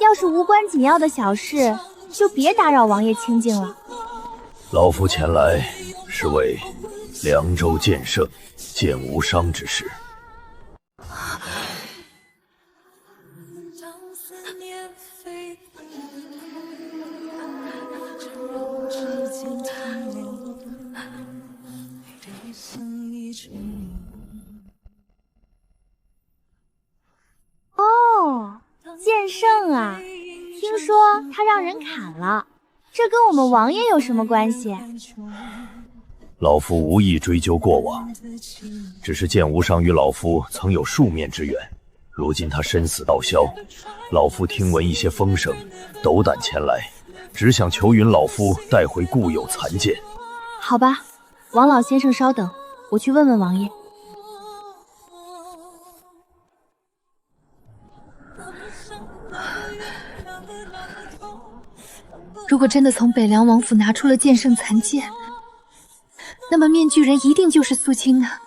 Speaker 8: 要是无关紧要的小事，就别打扰王爷清静了。
Speaker 11: 老夫前来是为凉州剑圣剑无伤之事。
Speaker 8: 哦，剑圣啊，听说他让人砍了，这跟我们王爷有什么关系？
Speaker 11: 老夫无意追究过往，只是剑无伤与老夫曾有数面之缘，如今他身死道消，老夫听闻一些风声，斗胆前来，只想求允老夫带回故友残剑。
Speaker 8: 好吧，王老先生稍等，我去问问王爷。
Speaker 3: 如果真的从北凉王府拿出了剑圣残剑，那么面具人一定就是苏青南。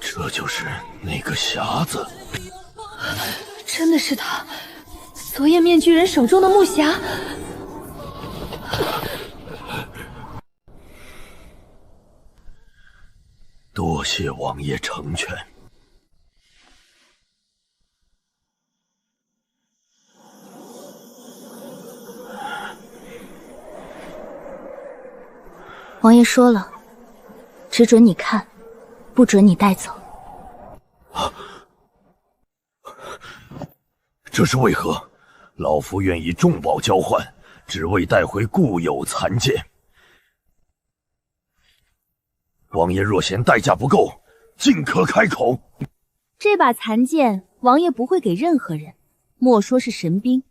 Speaker 11: 这就是那个匣子。
Speaker 3: 真的是他，昨夜面具人手中的木匣。
Speaker 11: 多谢王爷成全。
Speaker 8: 王爷说了，只准你看，不准你带走。
Speaker 11: 这是为何？老夫愿以重宝交换，只为带回故友残剑。王爷若嫌代价不够，尽可开口。
Speaker 8: 这把残剑，王爷不会给任何人，莫说是神兵，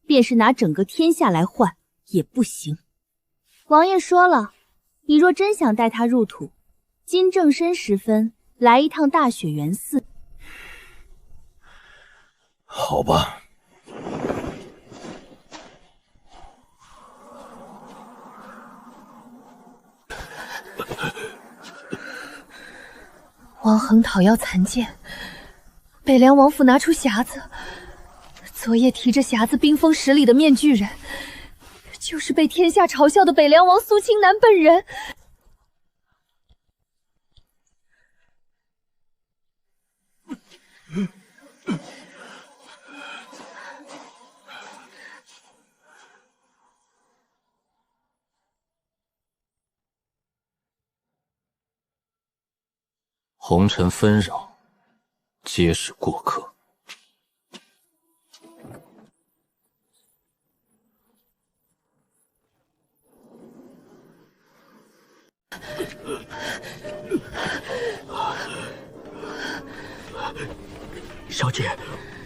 Speaker 8: 便是拿整个天下来换也不行。王爷说了，你若真想带他入土，今正申时分来一趟大雪原寺。
Speaker 11: 好吧。
Speaker 3: 王恒讨要残剑，北凉王府拿出匣子，昨夜提着匣子冰封10里的面具人，就是被天下嘲笑的北凉王苏清南本人。
Speaker 2: 红尘纷扰，皆是过客。
Speaker 15: 小姐，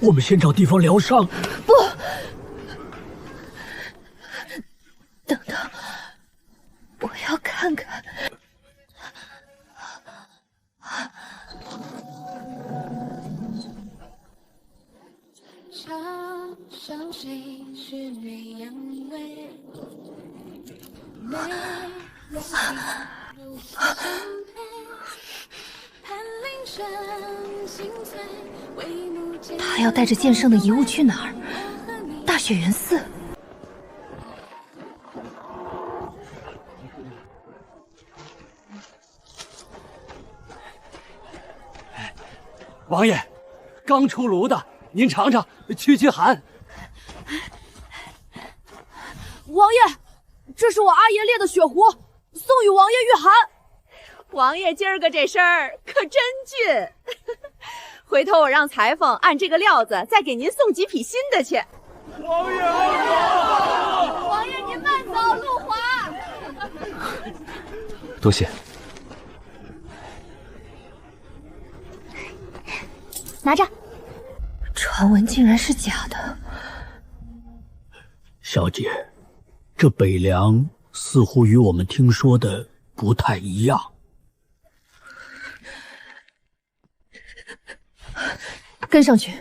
Speaker 15: 我们先找地方疗伤。
Speaker 3: 不，等等，我要看看。
Speaker 10: 上谁是鸳鸯味？
Speaker 3: 他要带着剑圣的遗物去哪儿？大雪原寺。
Speaker 15: 王爷，刚出炉的，您尝尝，驱寒。
Speaker 16: 王爷，这是我阿爷炼的血壶，送与王爷御寒。
Speaker 17: 王爷今儿个这身儿可真俊，回头我让裁缝按这个料子再给您送几匹新的去。
Speaker 13: 王爷，
Speaker 16: 王爷您慢走，路滑。
Speaker 2: 多谢。
Speaker 3: 拿着。传闻竟然是假的。
Speaker 15: 小姐，这北凉似乎与我们听说的不太一样。
Speaker 3: 跟上去。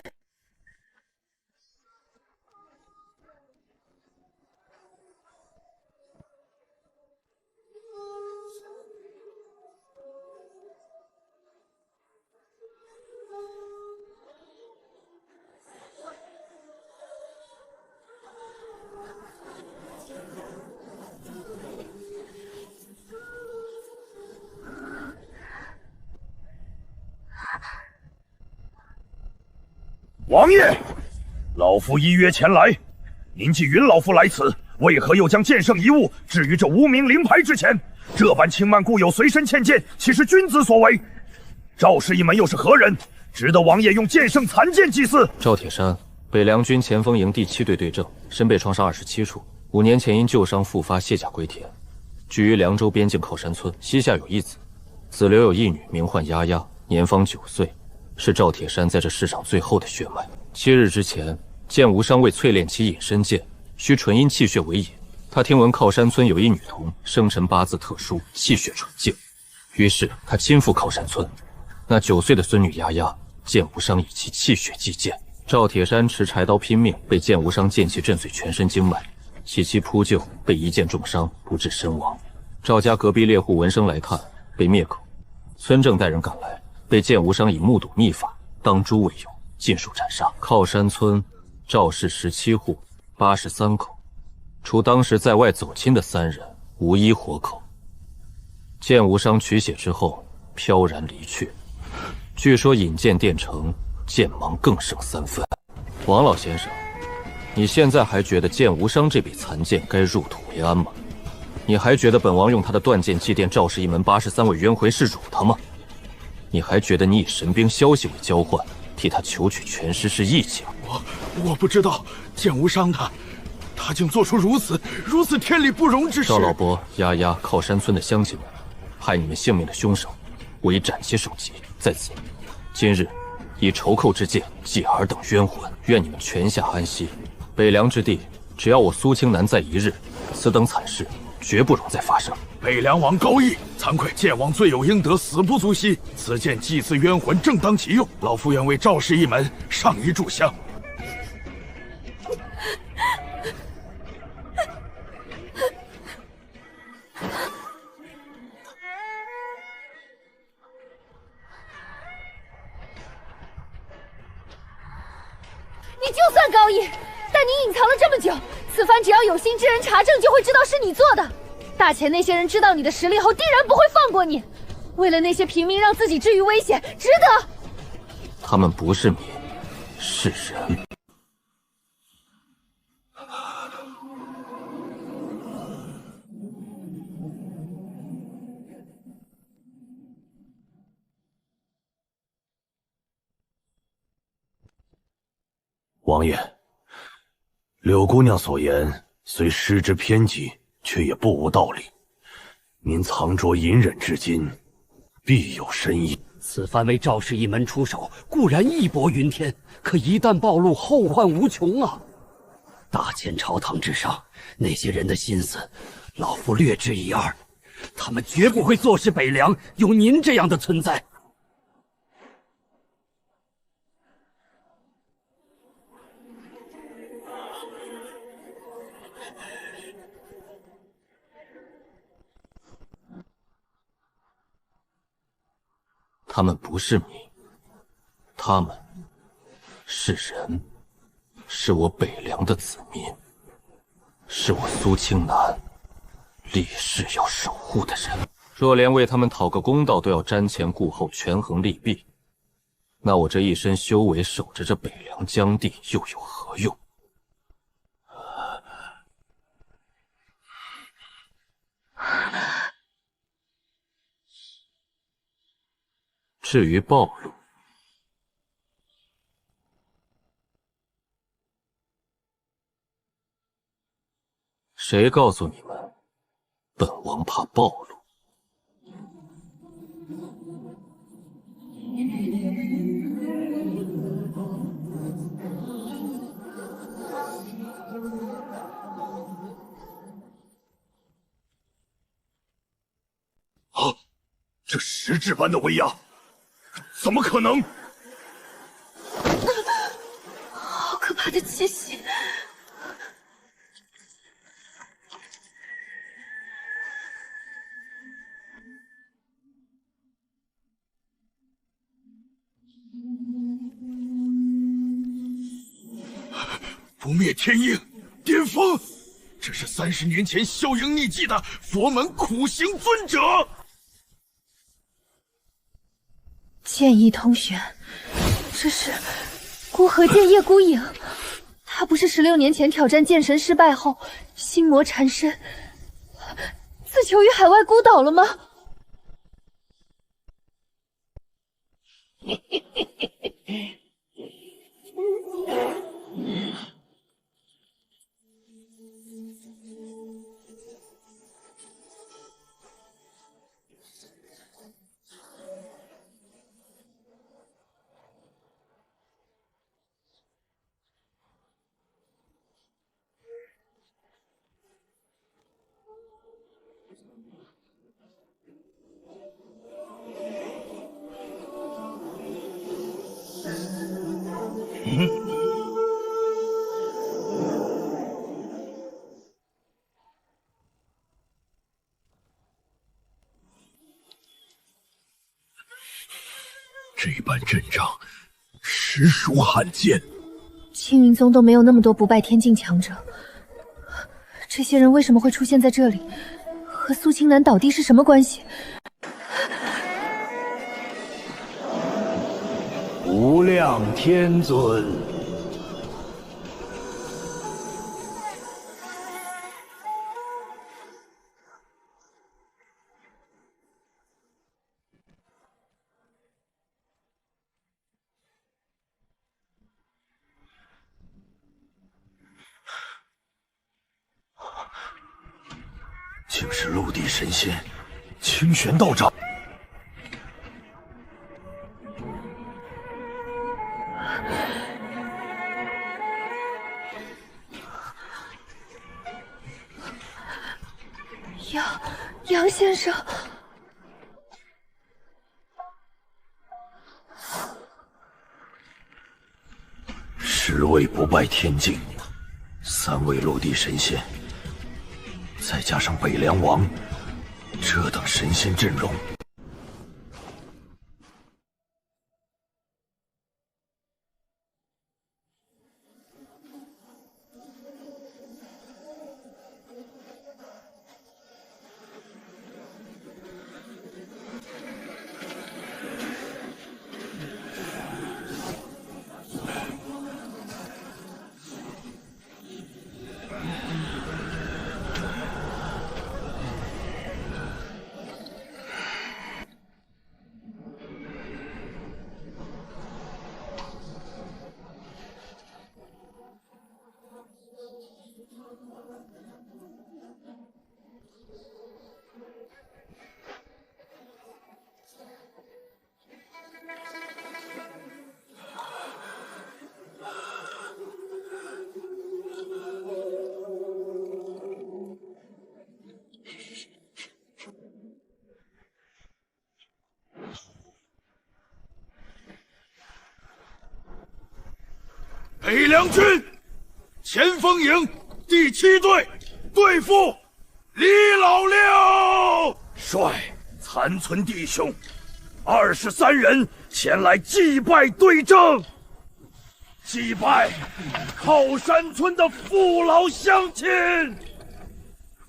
Speaker 11: 王爷，老夫依约前来，您既允老夫来此，为何又将剑圣遗物置于这无名灵牌之前？这般轻慢故友随身欠剑，岂是君子所为？赵氏一门又是何人，值得王爷用剑圣残剑祭祀？
Speaker 2: 赵铁山，北凉军前锋营第7队队正，身被创伤27处，5年前因旧伤复发卸甲归田，居于凉州边境靠山村，膝下有一子，子留有一女，名唤丫丫，年方9岁。是赵铁山在这世上最后的血脉。7日之前，剑无伤为淬炼其隐身剑，需纯阴气血为引。他听闻靠山村有一女童，生辰八字特殊，气血纯净，于是他亲赴靠山村。那9岁的孙女丫丫，剑无伤以其气血祭剑。赵铁山持柴刀拼命，被剑无伤剑气震碎全身经脉，其妻扑救，被一剑重伤，不治身亡。赵家隔壁猎户闻声来看，被灭口。村正带人赶来。被剑无伤以目睹秘法，当诛为由，尽数斩杀。靠山村，赵氏17户，83口，除当时在外走亲的3人，无一活口。剑无伤取血之后，飘然离去。据说引剑殿城，剑芒更胜3分。王老先生，你现在还觉得剑无伤这笔残剑该入土为安吗？你还觉得本王用他的断剑祭奠赵氏一门83位冤魂是辱他吗？你还觉得你以神兵消息为交换，替他求取全尸是义气吗？
Speaker 12: 我不知道剑无伤他竟做出如此天理不容之事。
Speaker 2: 赵老伯、丫丫靠山村的乡亲们，害你们性命的凶手，我已斩其首级。在此，今日以仇寇之剑祭尔等冤魂，愿你们泉下安息。北凉之地，只要我苏清南在一日，此等惨事绝不容再发生。
Speaker 12: 北凉王高义，惭愧，剑王罪有应得，死不足惜。此剑祭祀冤魂，正当其用。老夫愿为赵氏一门上一炷香。
Speaker 16: 你就算高义，但你隐藏了这么久，此番只要有心之人查证，就会知道是你做的。大前那些人知道你的实力后，定然不会放过你。为了那些平民，让自己置于危险，值得。
Speaker 2: 他们不是民，是人。
Speaker 11: 王爷，柳姑娘所言虽失之偏激，却也不无道理。您藏拙隐忍至今，必有深意。
Speaker 9: 此番为赵氏一门出手，固然义薄云天，可一旦暴露，后患无穷啊！大前朝堂之上，那些人的心思，老夫略知一二。他们绝不会坐视北凉有您这样的存在。
Speaker 2: 他们不是民，他们是人，是我北凉的子民，是我苏青南立誓要守护的人。若连为他们讨个公道都要瞻前顾后、权衡利弊，那我这一身修为守着这北凉疆地又有何用？至于暴露，谁告诉你们，本王怕暴露？
Speaker 12: 啊！这实质般的威压！怎么可能？
Speaker 16: 好可怕的气息！
Speaker 12: 不灭天鹰，巅峰！这是30年前销营匿迹的佛门苦行尊者。
Speaker 16: 剑意通玄，这是孤河剑叶孤影。他不是16年前挑战剑神失败后心魔缠身，自囚于海外孤岛了吗？
Speaker 12: 这般阵仗，实属罕见。
Speaker 16: 青云宗都没有那么多不败天境强者，这些人为什么会出现在这里？和苏青南倒地是什么关系？
Speaker 15: 无量天尊，
Speaker 12: 竟是陆地神仙清玄道长。
Speaker 16: 杨先生，10
Speaker 11: 位不败天境，3位陆地神仙，再加上北凉王，这等神仙阵容，
Speaker 12: 北凉军前锋营第7队对付李老六。率残存弟兄23人前来祭拜对阵，祭拜靠山村的父老乡亲，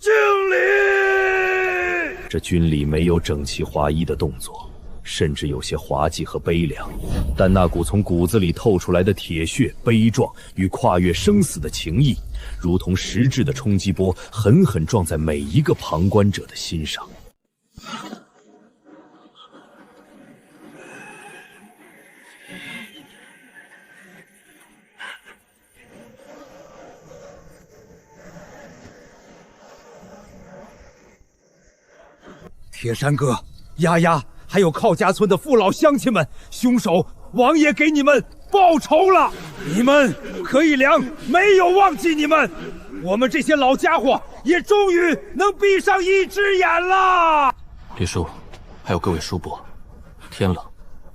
Speaker 12: 敬礼。
Speaker 11: 这军里没有整齐划一的动作，甚至有些滑稽和悲凉，但那股从骨子里透出来的铁血、悲壮与跨越生死的情谊，如同实质的冲击波，狠狠撞在每一个旁观者的心上。
Speaker 7: 铁山哥、丫丫，还有靠家村的父老乡亲们，凶手王爷给你们报仇了！你们何以良没有忘记你们，我们这些老家伙也终于能闭上一只眼了。
Speaker 2: 李叔，还有各位叔伯，天冷，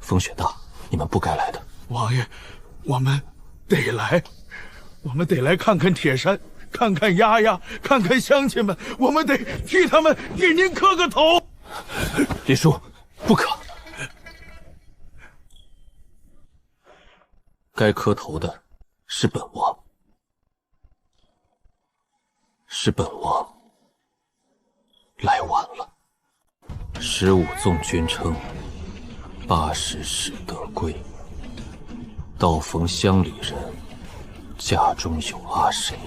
Speaker 2: 风雪大，你们不该来的。
Speaker 12: 王爷，我们得来，我们得来看看铁山，看看丫丫，看看乡亲们，我们得替他们给您磕个头。
Speaker 2: 李叔，不可！该磕头的是本王，是本王来晚了。15纵君称，80使得归。道逢乡里人，家中有阿谁？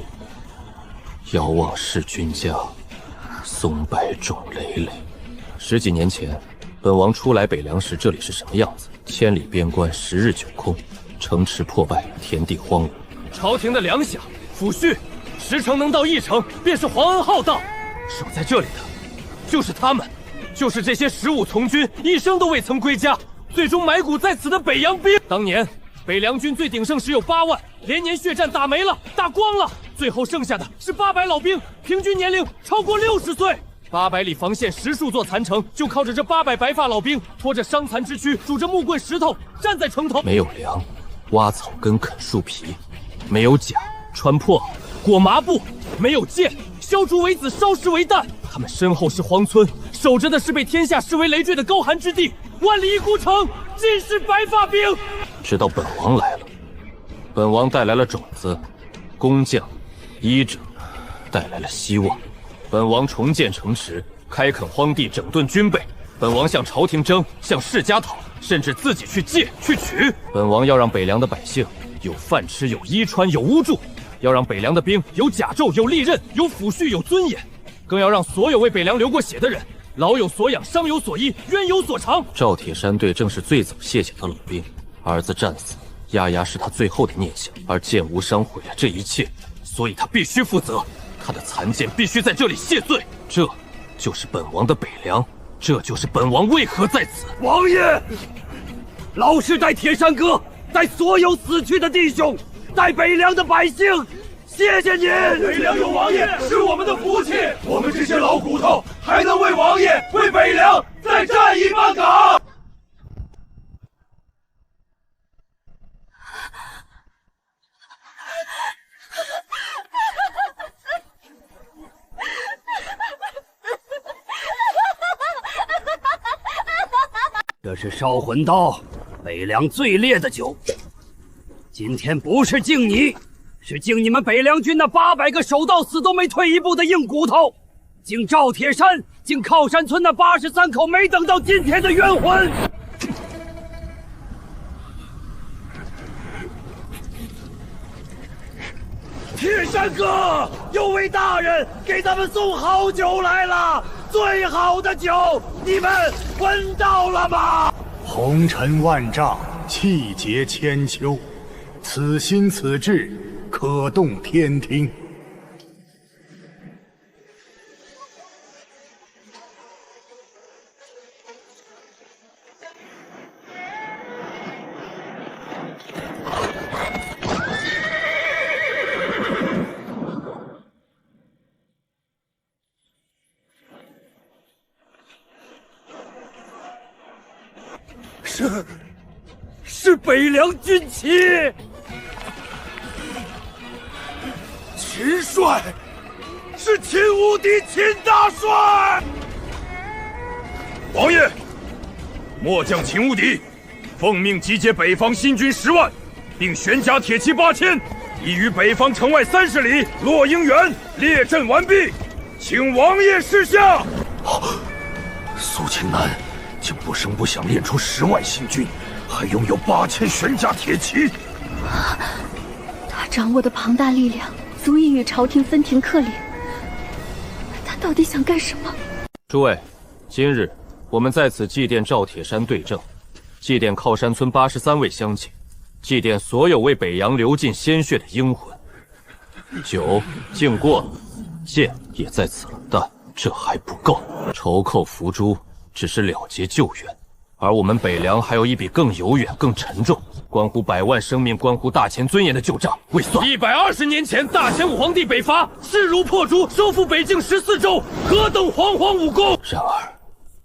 Speaker 2: 遥望侍君家，松柏种累累。10几年前，本王初来北凉时，这里是什么样子？千里边关，10日9空，城池破败，田地荒芜。朝廷的粮饷、抚恤，10城能到1城，便是皇恩浩荡。守在这里的，就是他们，就是这些15从军，一生都未曾归家，最终埋骨在此的北洋兵。当年北凉军最鼎盛时有8万，连年血战打没了，打光了，最后剩下的是800老兵，平均年龄超过60岁。800里防线10数座残城，就靠着这800白发老兵，拖着伤残之躯，拄着木棍石头，站在城头。没有粮，挖草根啃树皮；没有甲，穿破袄，裹麻布；没有剑，削竹为子，烧石为弹。他们身后是荒村，守着的是被天下视为累赘的高寒之地。万里一孤城，尽是白发兵。直到本王来了，本王带来了种子、工匠、医者，带来了希望。本王重建城池，开垦荒地，整顿军备。本王向朝廷征，向世家讨，甚至自己去借去取。本王要让北凉的百姓有饭吃，有衣穿，有屋住；要让北凉的兵有甲胄，有利刃，有抚恤，有尊严；更要让所有为北凉流过血的人，老有所养，伤有所依，冤有所偿。赵铁山队正是最早卸甲的老兵，儿子战死，丫丫是他最后的念想，而剑无伤毁了这一切，所以他必须负责。他的残剑必须在这里谢罪，这就是本王的北凉，这就是本王为何在此。
Speaker 13: 王爷，老是带铁山哥，带所有死去的弟兄，带北凉的百姓，谢谢您！
Speaker 12: 北凉有王爷是我们的福气，我们这些老骨头还能为王爷、为北凉再站一把岗。
Speaker 9: 这是烧魂刀，北凉最烈的酒。今天不是敬你，是敬你们北凉军那800个守到死都没退一步的硬骨头，敬赵铁山，敬靠山村那83口没等到今天的冤魂。
Speaker 13: 铁山哥，有位大人给咱们送好酒来了，最好的酒，你们闻到了吗？
Speaker 18: 红尘万丈，气节千秋，此心此志，可动天听。
Speaker 13: 是北凉军旗。
Speaker 12: 秦帅，是秦无敌秦大帅。王爷，末将秦无敌奉命集结北方新军10万，并悬甲铁骑8000，已于北方城外30里洛英原列阵完毕，请王爷示下。
Speaker 13: 苏青南竟不声不响练出10万新军，还拥有8000悬甲铁骑。
Speaker 16: 他掌握的庞大力量足以与朝廷分庭克礼。他到底想干什么？
Speaker 2: 诸位，今日我们在此祭奠赵铁山对证，祭奠靠山村83位乡亲，祭奠所有为北洋流尽鲜血的英魂。酒敬过了，剑也在此了，但这还不够。筹扣伏诛只是了结旧怨，而我们北凉还有一笔更悠远、更沉重，关乎百万生命、关乎大前尊严的旧账未算。120年前，大前武皇帝北伐，势如破竹，收复北境14州，何等煌煌武功！然而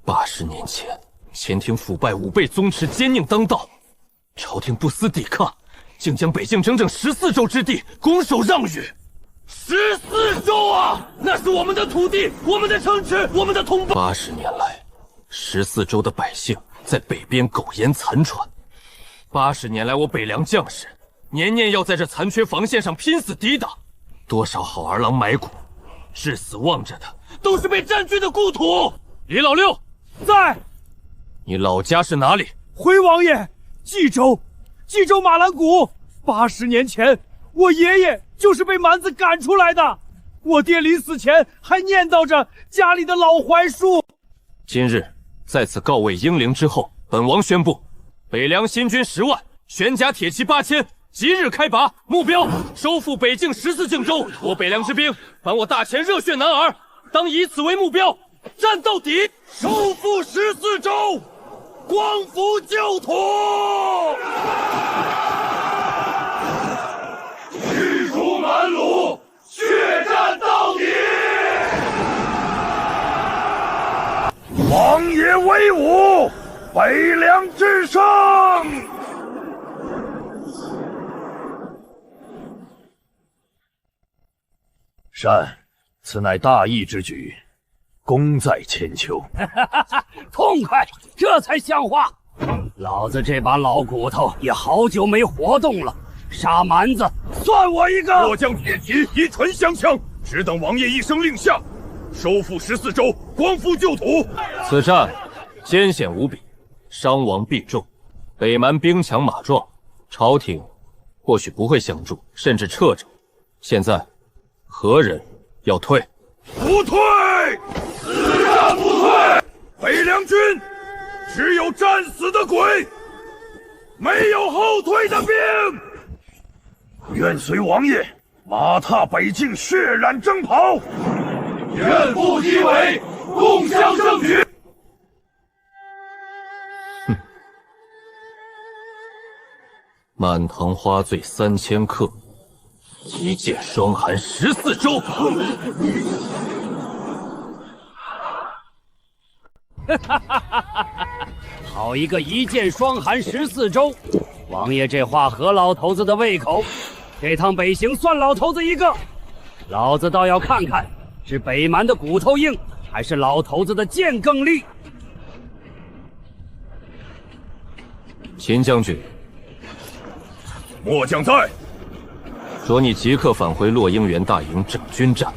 Speaker 2: ，80年前，前庭腐败，武备宗室奸佞当道，朝廷不思抵抗，竟将北境整整14州之地拱手让与。14州啊，那是我们的土地，我们的城池，我们的同胞。80年来，14州的百姓在北边苟延残喘。80年来，我北凉将士年年要在这残缺防线上拼死抵挡，多少好儿郎埋骨，至死望着的都是被占据的故土。李老六
Speaker 7: 在。
Speaker 2: 你老家是哪里？
Speaker 7: 回王爷，冀州马兰谷。80年前，我爷爷就是被蛮子赶出来的。我爹临死前还念叨着家里的老槐树。
Speaker 2: 今日在此告慰英灵之后，本王宣布，北凉新军10万，悬甲铁骑8000，即日开拔，目标收复北境14境州。我北凉之兵，凡我大前热血男儿，当以此为目标，战到底，
Speaker 12: 收复14州，光复旧土。驱逐蛮虏，血战到底。王爷威武，北凉之胜。
Speaker 13: 善，此乃大义之举，功在千秋。
Speaker 9: 痛快，这才像话。老子这把老骨头也好久没活动了，杀蛮子算我一个。
Speaker 12: 末将铁骑以唇相呛，只等王爷一声令下，收复14州，光复旧土。
Speaker 2: 此战艰险无比，伤亡必重，北蛮兵强马壮，朝廷或许不会相助，甚至掣肘。现在何人要退？
Speaker 12: 不退，死战不退。北凉军只有战死的鬼，没有后退的兵。愿随王爷马踏北境，血染征袍，愿不敌伪，共襄盛举。
Speaker 2: 满堂花醉3000客，一剑霜寒14州。
Speaker 9: 好一个一剑霜寒14州！王爷这话合老头子的胃口，这趟北行算老头子一个。老子倒要看看，是北蛮的骨头硬，还是老头子的剑更利。
Speaker 2: 秦将军，
Speaker 12: 末将在。
Speaker 2: 说你即刻返回洛英原大营整军战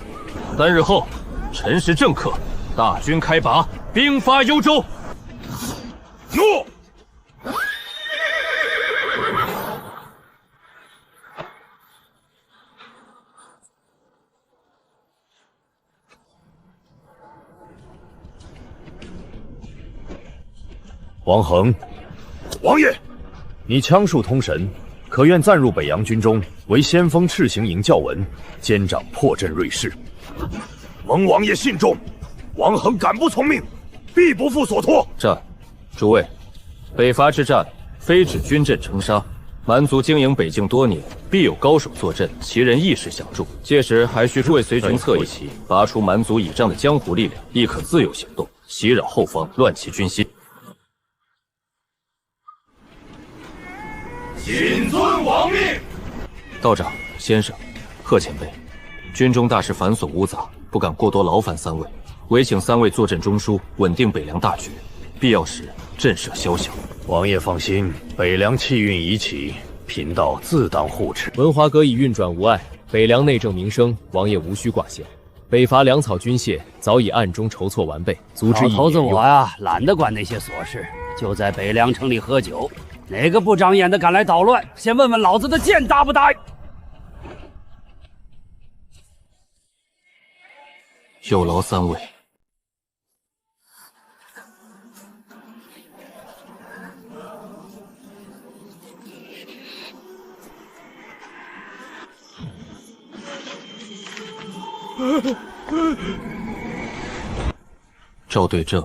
Speaker 2: ，3日后辰时正刻，大军开拔，兵发幽州。
Speaker 12: 诺。
Speaker 11: 王恒，
Speaker 12: 王爷，
Speaker 11: 你枪术通神，可愿暂入北洋军中，为先锋赤行营教文，监掌破阵锐士。
Speaker 12: 蒙王爷信重，王恒敢不从命，必不负所托。
Speaker 2: 战，诸位，北伐之战，非指军阵成杀。蛮族经营北境多年，必有高手坐镇，其人亦是相助。届时还需诸位随军侧翼，拔除蛮族倚仗的江湖力量，亦可自由行动，袭扰后方，乱其军心。
Speaker 12: 谨遵王命。
Speaker 2: 道长，先生，贺前辈，军中大事繁琐芜杂，不敢过多劳烦三位，唯请三位坐镇中枢，稳定北凉大局，必要时震慑宵小。
Speaker 11: 王爷放心，北凉气运已起，贫道自当护持。
Speaker 4: 文华阁已运转无碍，北凉内政民生，王爷无需挂线。北伐粮草军械早已暗中筹措完备，足之以
Speaker 9: 老头子我呀，懒得管那些琐事，就在北凉城里喝酒。哪个不长眼的敢来捣乱？先问问老子的剑大不大？
Speaker 2: 有劳三位。赵对正、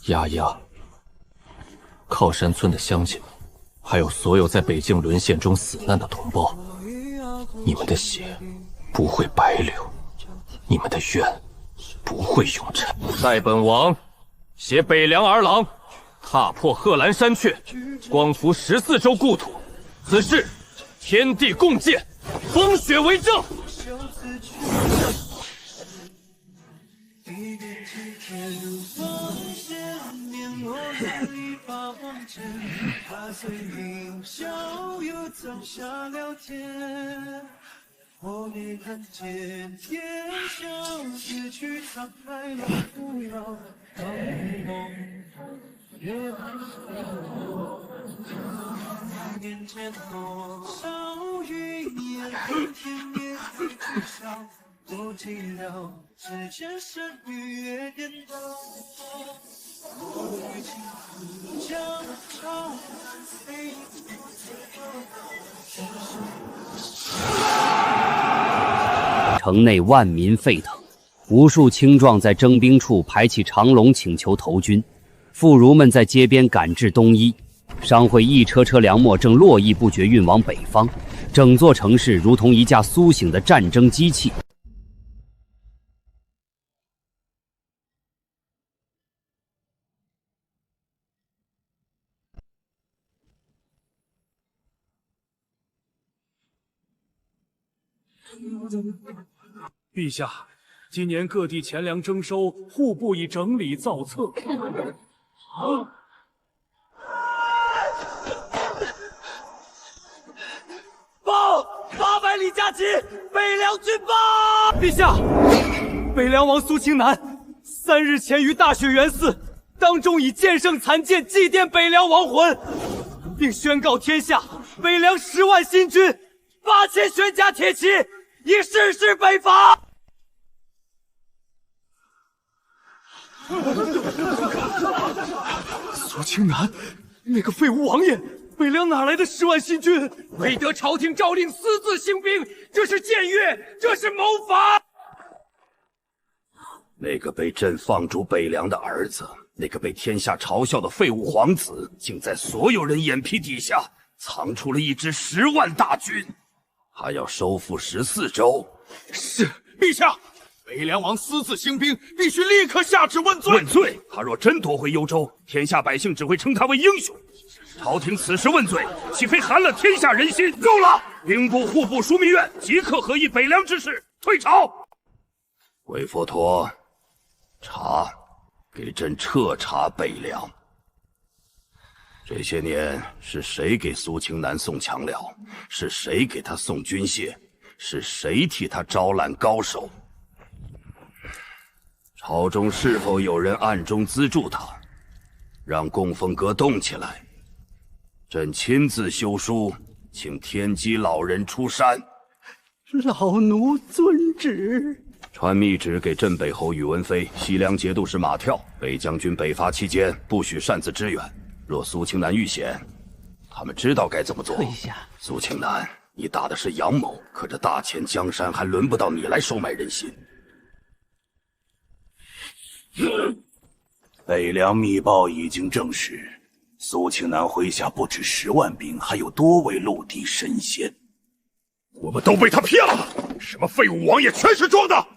Speaker 2: 丫丫、靠山村的乡亲们，还有所有在北境沦陷中死难的同胞，你们的血不会白流，你们的冤不会永沉。待本王携北凉儿郎踏破贺兰山阙，光复14州故土，此事天地共鉴，风雪为证。
Speaker 10: 我也看见天上失去沧海了，不要当梦。面前多少云烟，恨天也会知晓，多寂寥，之间生与月颠倒。我与情江潮飞。
Speaker 9: 城内万民沸腾，无数青壮在征兵处排起长龙请求投军，妇孺们在街边赶制冬衣，商会一车车粮秣正络绎不绝运往北方，整座城市如同一架苏醒的战争机器。
Speaker 19: 陛下，今年各地钱粮征收，户部已整理造册。
Speaker 13: 报800里加急，北凉军报！
Speaker 19: 陛下，北凉王苏清南3日前于大雪原寺当中以剑圣残剑祭奠北凉亡魂，并宣告天下，北凉10万新军，8000玄甲铁骑，已誓师北伐。苏清南，那个废物王爷，北凉哪来的10万新军？
Speaker 13: 未得朝廷诏令，私自兴兵，这是僭越，这是谋反！
Speaker 12: 那个被朕放逐北凉的儿子，那个被天下嘲笑的废物皇子，竟在所有人眼皮底下藏出了一支10万大军，还要收复14州。
Speaker 13: 是，陛下。北凉王私自兴兵，必须立刻下旨问罪。
Speaker 12: 问罪！他若真夺回幽州，天下百姓只会称他为英雄。朝廷此时问罪，岂非寒了天下人心？够了！兵部、户部、枢密院即刻合议北凉之事，退朝。韦佛陀，查，给朕彻查北凉。这些年是谁给苏清南送强粮？是谁给他送军械？是谁替他招揽高手？朝中是否有人暗中资助他，让供奉阁动起来？朕亲自修书，请天机老人出山。
Speaker 9: 老奴遵旨。
Speaker 12: 传密旨给镇北侯宇文飞、西凉节度使马跳，北将军北伐期间不许擅自支援。若苏清南遇险，他们知道该怎么做。
Speaker 9: 退下。
Speaker 12: 苏清南，你打的是阳谋，可这大钱江山还轮不到你来收买人心。
Speaker 20: 北凉密报已经证实，苏清南麾下不止10万兵，还有多位陆地神仙。
Speaker 12: 我们都被他骗了，什么废物王爷全是装的。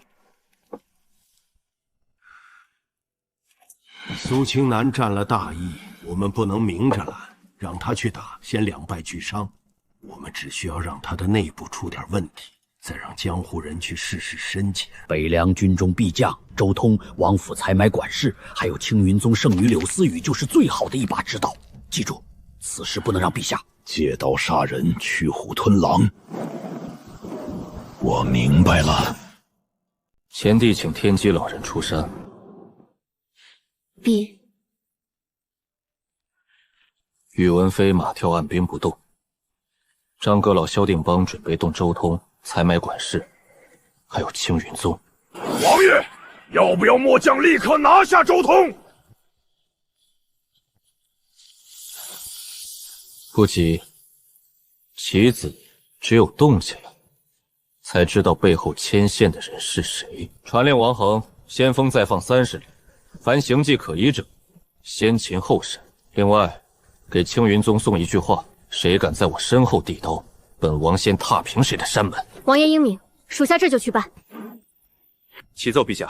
Speaker 1: 苏清南占了大义，我们不能明着拦，让他去打，先两败俱伤。我们只需要让他的内部出点问题，再让江湖人去试试深浅。
Speaker 15: 北凉军中必将周通、王府采买管事，还有青云宗圣女柳思雨，就是最好的一把指导。记住，此事不能让陛下
Speaker 20: 借刀杀人，驱虎吞狼。我明白了。
Speaker 2: 前帝请天机老人出山。
Speaker 8: 陛。
Speaker 2: 宇文飞马跳按兵不动。张阁老、萧定邦准备动周通、采买管事，还有青云宗。
Speaker 12: 王爷，要不要末将立刻拿下周通？
Speaker 2: 不急，棋子只有动起来，才知道背后牵线的人是谁。传令王恒，先锋再放30里，凡形迹可疑者，先擒后审。另外，给青云宗送一句话：谁敢在我身后递刀，本王先踏平谁的山门。
Speaker 3: 王爷英明，属下这就去办。
Speaker 11: 启奏陛下，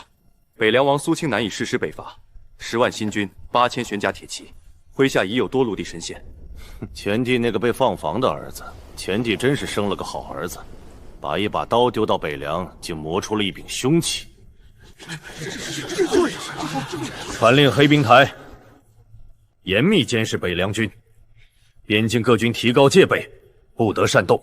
Speaker 11: 北凉王苏清南已誓师北伐，10万新军，8000玄甲铁骑，麾下已有多陆地神仙。
Speaker 20: 前帝那个被放房的儿子，前帝真是生了个好儿子，把一把刀丢到北凉，竟磨出了一柄凶器。传令黑冰台，严密监视北凉军，边境各军提高戒备，不得擅动。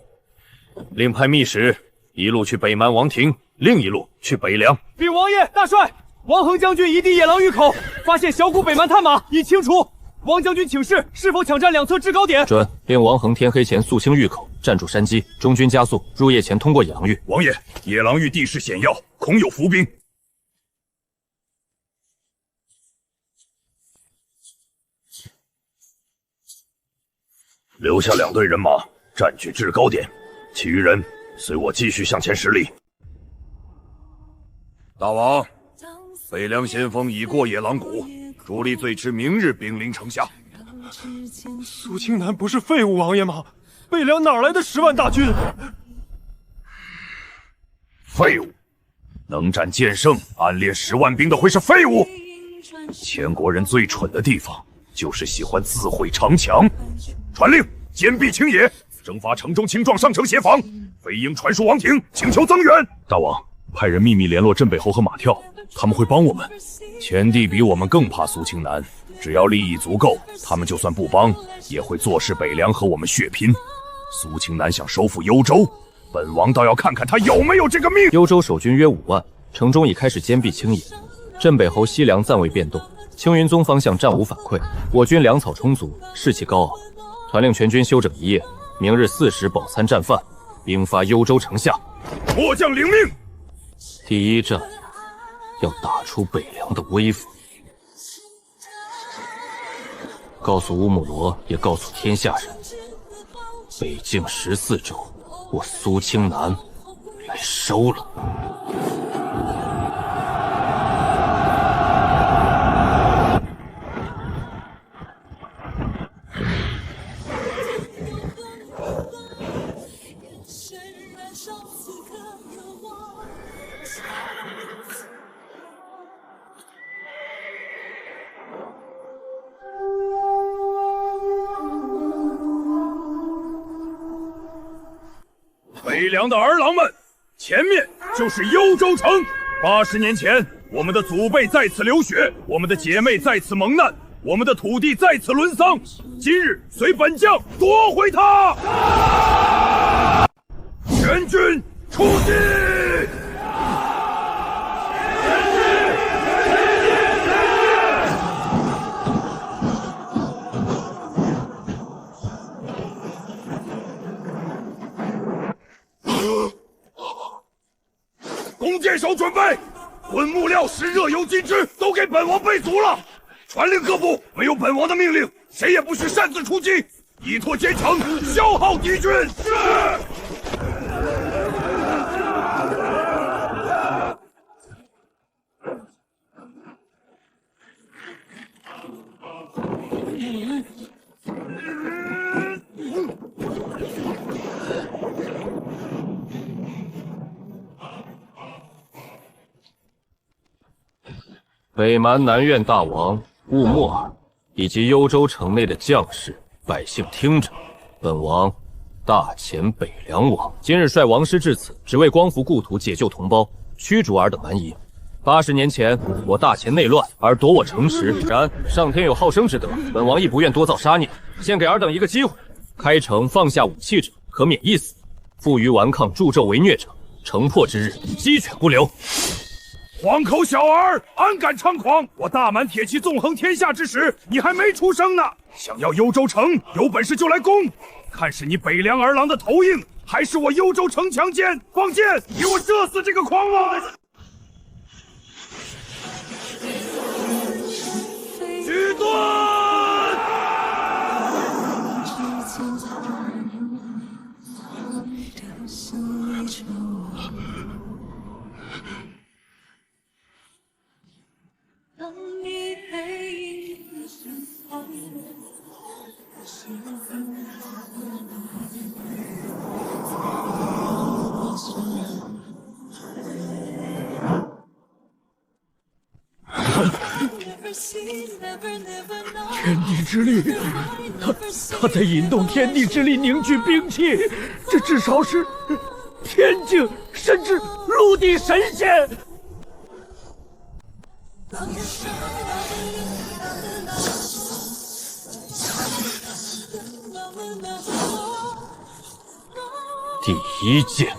Speaker 20: 另派密使一路去北蛮王庭，另一路去北凉。
Speaker 19: 禀王爷大帅，王恒将军一地野狼峪口，发现小股北蛮探马，已清除。王将军请示，是否抢占两侧制高点？
Speaker 2: 准，令王恒天黑前肃清峪口，站住山基，中军加速，入夜前通过野狼峪。
Speaker 12: 王爷，野狼峪地势险要，恐有伏兵。留下2队人马占据制高点，其余人随我继续向前10里。大王，北凉先锋已过野狼谷，主力最迟明日兵临城下。
Speaker 7: 苏清南不是废物王爷吗？北凉哪来的10万大军？
Speaker 12: 废物，能战剑圣、暗恋10万兵的会是废物？前国人最蠢的地方，就是喜欢自毁城墙。传令坚壁清野，征发城中青壮上城协防。飞鹰传书王庭，请求增援。
Speaker 11: 大王，派人秘密联络镇北侯和马跳，他们会帮我们。
Speaker 12: 前帝比我们更怕苏清南，只要利益足够，他们就算不帮，也会坐视北凉和我们血拼。苏清南想收复幽州，本王倒要看看他有没有这个命。
Speaker 2: 幽州守军约5万，城中已开始坚壁清野，镇北侯西凉暂未变动，青云宗方向暂无反馈，我军粮草充足，士气高昂。传令全军休整1夜，明日4时饱餐战饭，兵发幽州城下。
Speaker 12: 末将领命。
Speaker 2: 第一战要打出北凉的威风。告诉乌姆罗，也告诉天下人，北境14州，我苏清南来收了。
Speaker 12: 北凉的儿郎们，前面就是幽州城。80年前，我们的祖辈在此流血，我们的姐妹在此蒙难，我们的土地在此沦丧。今日随本将夺回它！全军出击！弓箭手准备，滚木料、石热油、金枝都给本王备足了。传令各部，没有本王的命令，谁也不许擅自出击，依托坚城，消耗敌军。是。
Speaker 2: 北蛮南院大王乌莫尔以及幽州城内的将士百姓听着，本王大前北凉王今日率王师至此，只为光复故土，解救同胞，驱逐尔等蛮夷。80年前，我大前内乱而夺我城池，然上天有好生之德，本王亦不愿多造杀孽，现给尔等一个机会，开城放下武器者，可免一死；负隅顽抗、助纣为虐者，城破之日，鸡犬不留。
Speaker 12: 黄口小儿，安敢猖狂！我大满铁骑纵横天下之时，你还没出生呢。想要幽州城，有本事就来攻，看是你北凉儿郎的头硬，还是我幽州城墙坚？放箭，给我射死这个狂妄的！举盾！
Speaker 10: 当你背影身旁，
Speaker 15: 天地之力，他在引动天地之力凝聚兵器，这至少是天境，甚至陆地神仙。
Speaker 2: 第一剑。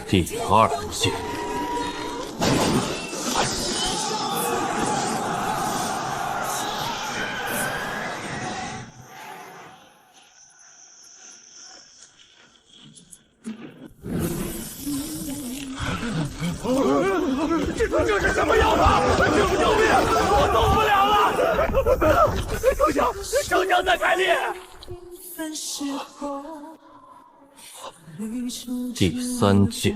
Speaker 2: 第二剑。
Speaker 13: 这是什么药法？救命！我动不了了！丞相在开裂。
Speaker 2: 第三剑。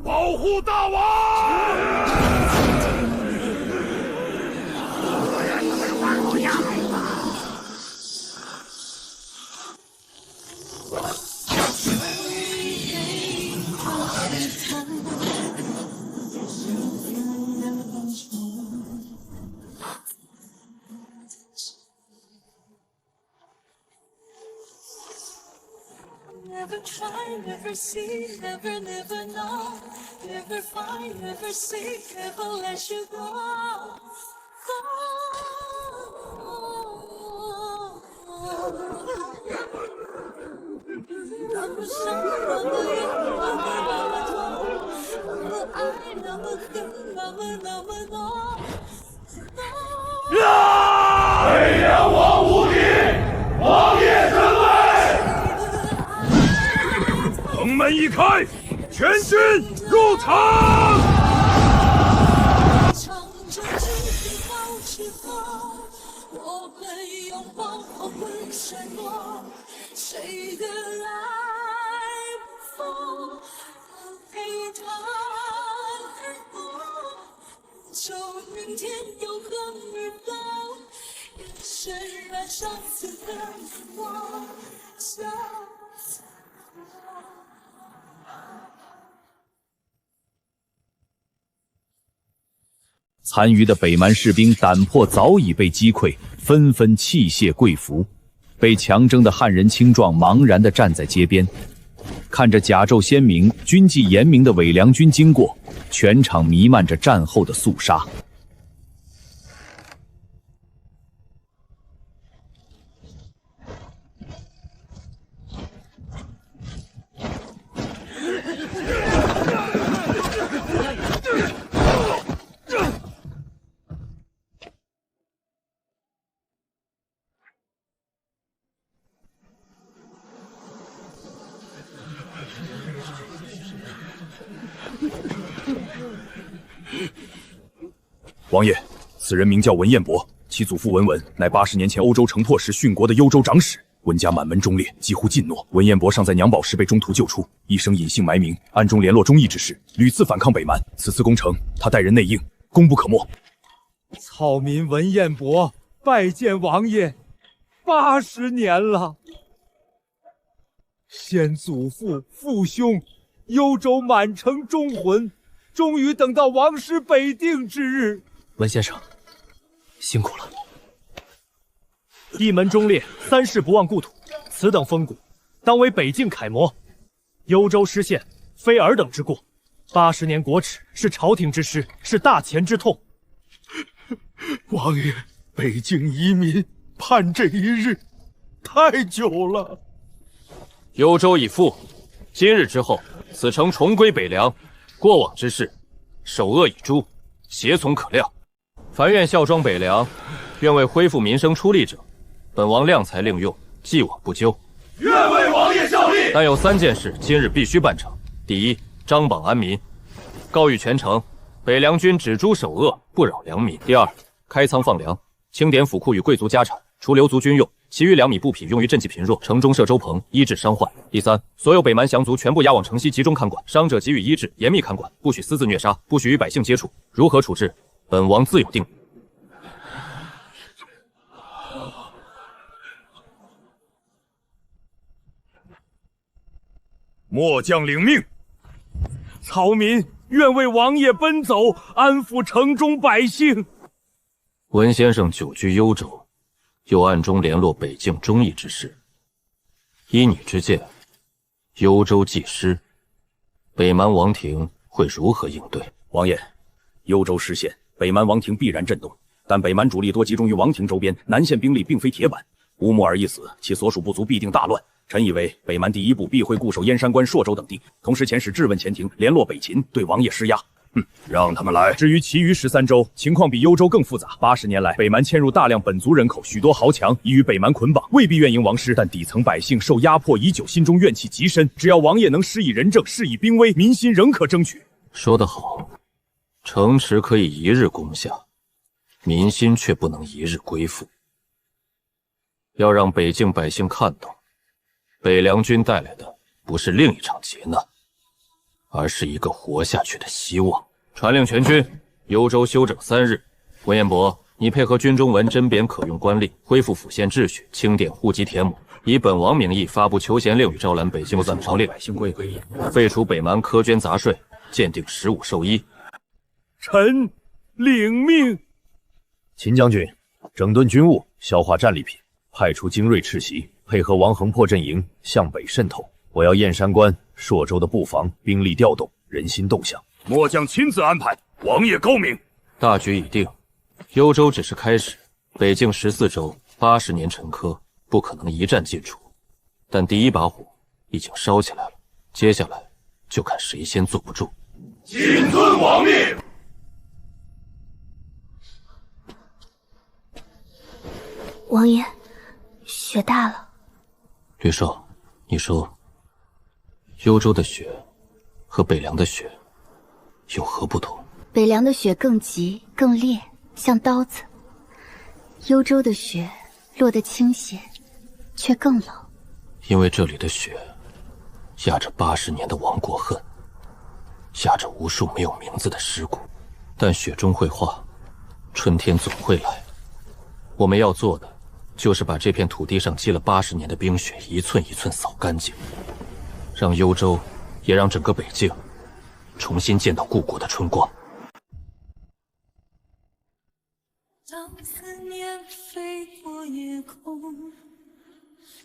Speaker 12: 保护大王！Never
Speaker 10: try, never see, never know. Never find, never seek, never let you go.
Speaker 12: 北凉王无敌，王爷尊位。城门一开，全军入城。我们拥抱后会闪躲，谁的爱不放，陪他而过。就明天又何日到？眼神燃烧刺的光，笑。
Speaker 21: 残余的北蛮士兵胆魄早已被击溃，纷纷弃械跪服。被强征的汉人青壮茫然地站在街边，看着甲胄鲜明、军纪严明的伪良军经过，全场弥漫着战后的肃杀。
Speaker 11: 王爷，此人名叫文彦博，其祖父文文乃80年前欧洲城破时殉国的幽州长史。文家满门忠烈，几乎尽诺。文彦博尚在娘宝时被中途救出，一生隐姓埋名，暗中联络忠义之士，屡次反抗北蛮。此次攻城，他带人内应，功不可没。
Speaker 19: 草民文彦博拜见王爷，80年了。先祖父、父兄，幽州满城忠魂，终于等到王师北定之日。
Speaker 4: 文先生，辛苦了。一门忠烈，三世不忘故土，此等风骨，当为北境楷模。幽州失陷，非尔等之过。80年国耻，是朝廷之失，是大前之痛。
Speaker 18: 王爷，北境遗民盼这一日太久了。
Speaker 2: 幽州已复，今日之后，此城重归北凉。过往之事，首恶已诛，协从可量。凡愿效忠北凉，愿为恢复民生出力者，本王量才令用，既往不咎。
Speaker 12: 愿为王爷效力。
Speaker 2: 但有3件事，今日必须办成。第一，张榜安民，告谕全城，北凉军只诛首恶，不扰良民。第二，开仓放粮，清点府库与贵族家产，除留族军用，其余粮米布匹用于赈济贫弱，城中设粥棚，医治伤患。第三，所有北蛮降卒全部押往城西集中看管，伤者给予医治，严密看管，不许私自虐杀，不许与百姓接触。如何处置，本王自有定夺。
Speaker 12: 末将领命。
Speaker 19: 草民愿为王爷奔走，安抚城中百姓。
Speaker 2: 文先生久居幽州，又暗中联络北境忠义之士，依你之见，幽州既失，北蛮王庭会如何应对？
Speaker 11: 王爷，幽州失陷，北蛮王庭必然震动，但北蛮主力多集中于王庭周边，南线兵力并非铁板，乌木尔一死，其所属部族必定大乱。臣以为北蛮第一步必会固守燕山关、朔州等地，同时遣使质问前庭，联络北秦，对王爷施压。
Speaker 12: 让他们来。
Speaker 11: 至于其余13州，情况比幽州更复杂。80年来，北蛮迁入大量本族人口，许多豪强已与北蛮捆绑，未必愿迎王师，但底层百姓受压迫已久，心中怨气极深。只要王爷能施以仁政，施以兵威，民心仍可争取。
Speaker 2: 说得好，城池可以一日攻下，民心却不能一日归附。要让北境百姓看到，北凉军带来的不是另一场劫难，而是一个活下去的希望。传令全军，幽州休整3日。文彦博，你配合军中文甄贬可用官吏，恢复府县秩序，清点户籍田亩，以本王名义发布求贤令与招揽北境散朝令，废除北蛮苛捐杂税，鉴定15授衣。
Speaker 19: 臣领命。
Speaker 11: 秦将军，整顿军务，消化战利品，派出精锐赤袭，配合王衡破阵营向北渗透。我要燕山关、朔州的布防兵力调动，人心动向。
Speaker 12: 末将亲自安排，王爷高明。
Speaker 2: 大局已定，幽州只是开始，北境14州80年沉疴，不可能一战尽除。但第一把火已经烧起来了，接下来就看谁先坐不住。
Speaker 12: 谨遵王命。
Speaker 8: 王爷，雪大了。
Speaker 2: 吕少，你说，幽州的雪和北凉的雪有何不同？
Speaker 8: 北凉的雪更急更烈，像刀子；幽州的雪落得清闲，却更冷。
Speaker 2: 因为这里的雪压着80年的亡国恨，压着无数没有名字的尸骨。但雪终会化，春天总会来。我们要做的就是把这片土地上积了80年的冰雪一寸一寸扫干净，让幽州，也让整个北境重新见到故国的春光。
Speaker 10: 当思念飞过夜空，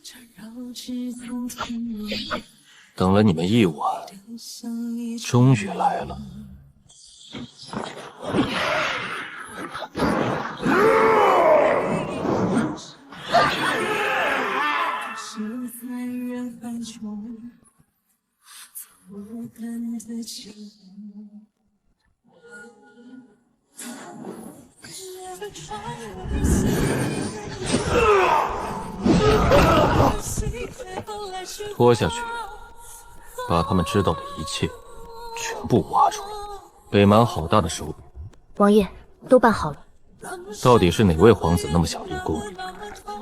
Speaker 10: 缠绕至从天落。
Speaker 2: 等了你们一晚，终于来了。
Speaker 10: 是在人海中错感的情。
Speaker 2: 拖下去，把他们知道的一切全部挖出来。北蛮好大的手笔。
Speaker 3: 王爷，都办好了。
Speaker 2: 到底是哪位皇子那么想立功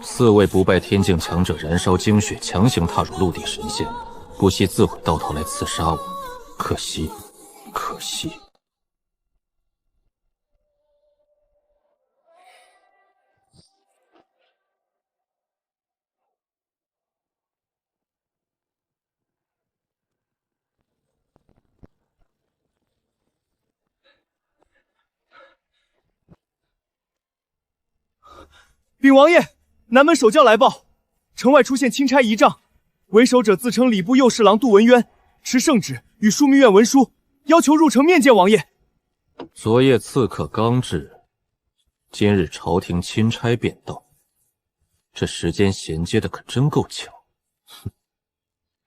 Speaker 2: ？4位不败天境强者燃烧精血，强行踏入陆地神仙，不惜自毁道头来刺杀我。可惜，可惜。
Speaker 4: 禀王爷，南门守将来报，城外出现钦差仪仗，为首者自称礼部右侍郎杜文渊，持圣旨与枢密院文书，要求入城面见王爷。
Speaker 2: 昨夜刺客刚至，今日朝廷钦差便到，这时间衔接的可真够巧。哼，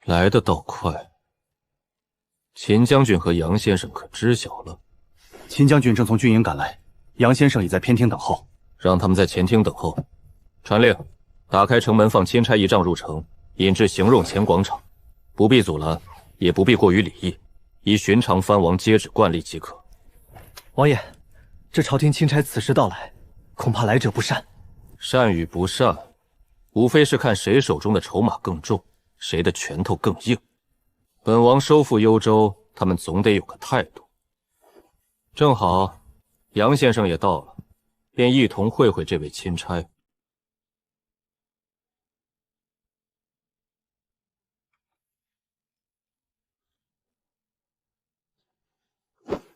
Speaker 2: 来得倒快。秦将军和杨先生可知晓了？
Speaker 11: 秦将军正从军营赶来，杨先生已在偏厅等候。
Speaker 2: 让他们在前厅等候。传令，打开城门，放钦差仪仗入城，引至行用前广场，不必阻拦，也不必过于礼义，依寻常藩王接旨惯例即可。
Speaker 4: 王爷，这朝廷钦差此时到来，恐怕来者不善。
Speaker 2: 善与不善，无非是看谁手中的筹码更重，谁的拳头更硬。本王收复幽州，他们总得有个态度。正好，杨先生也到了。便一同会会这位钦差。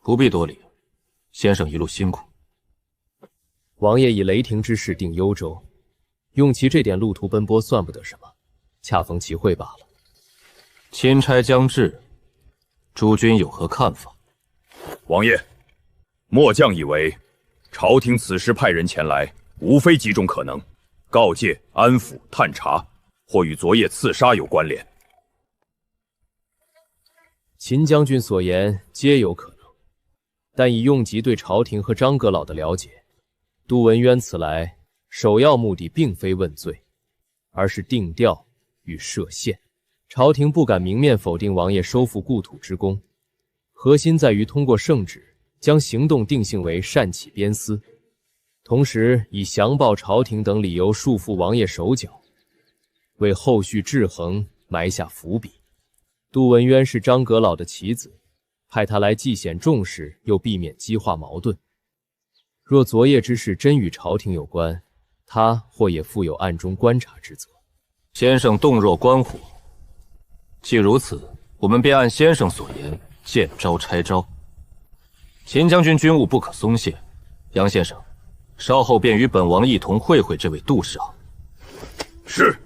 Speaker 2: 不必多礼，先生一路辛苦。
Speaker 5: 王爷以雷霆之势定幽州，用其这点路途奔波算不得什么，恰逢其会罢了。
Speaker 2: 钦差将至，诸君有何看法？
Speaker 12: 王爷，末将以为。朝廷此时派人前来，无非几种可能：告诫、安抚、探查，或与昨夜刺杀有关联。
Speaker 5: 秦将军所言皆有可能，但以用吉对朝廷和张阁老的了解，杜文渊此来首要目的并非问罪，而是定调与设限。朝廷不敢明面否定王爷收复故土之功，核心在于通过圣旨。将行动定性为善起鞭私，同时以降报朝廷等理由束缚王爷手脚，为后续制衡埋下伏笔。杜文渊是张阁老的棋子，派他来既显重视，又避免激化矛盾。若昨夜之事真与朝廷有关，他或也负有暗中观察之责。
Speaker 2: 先生洞若观火，既如此，我们便按先生所言，见招拆招。秦将军军务不可松懈，杨先生，稍后便与本王一同会会这位杜侍郎。
Speaker 12: 是。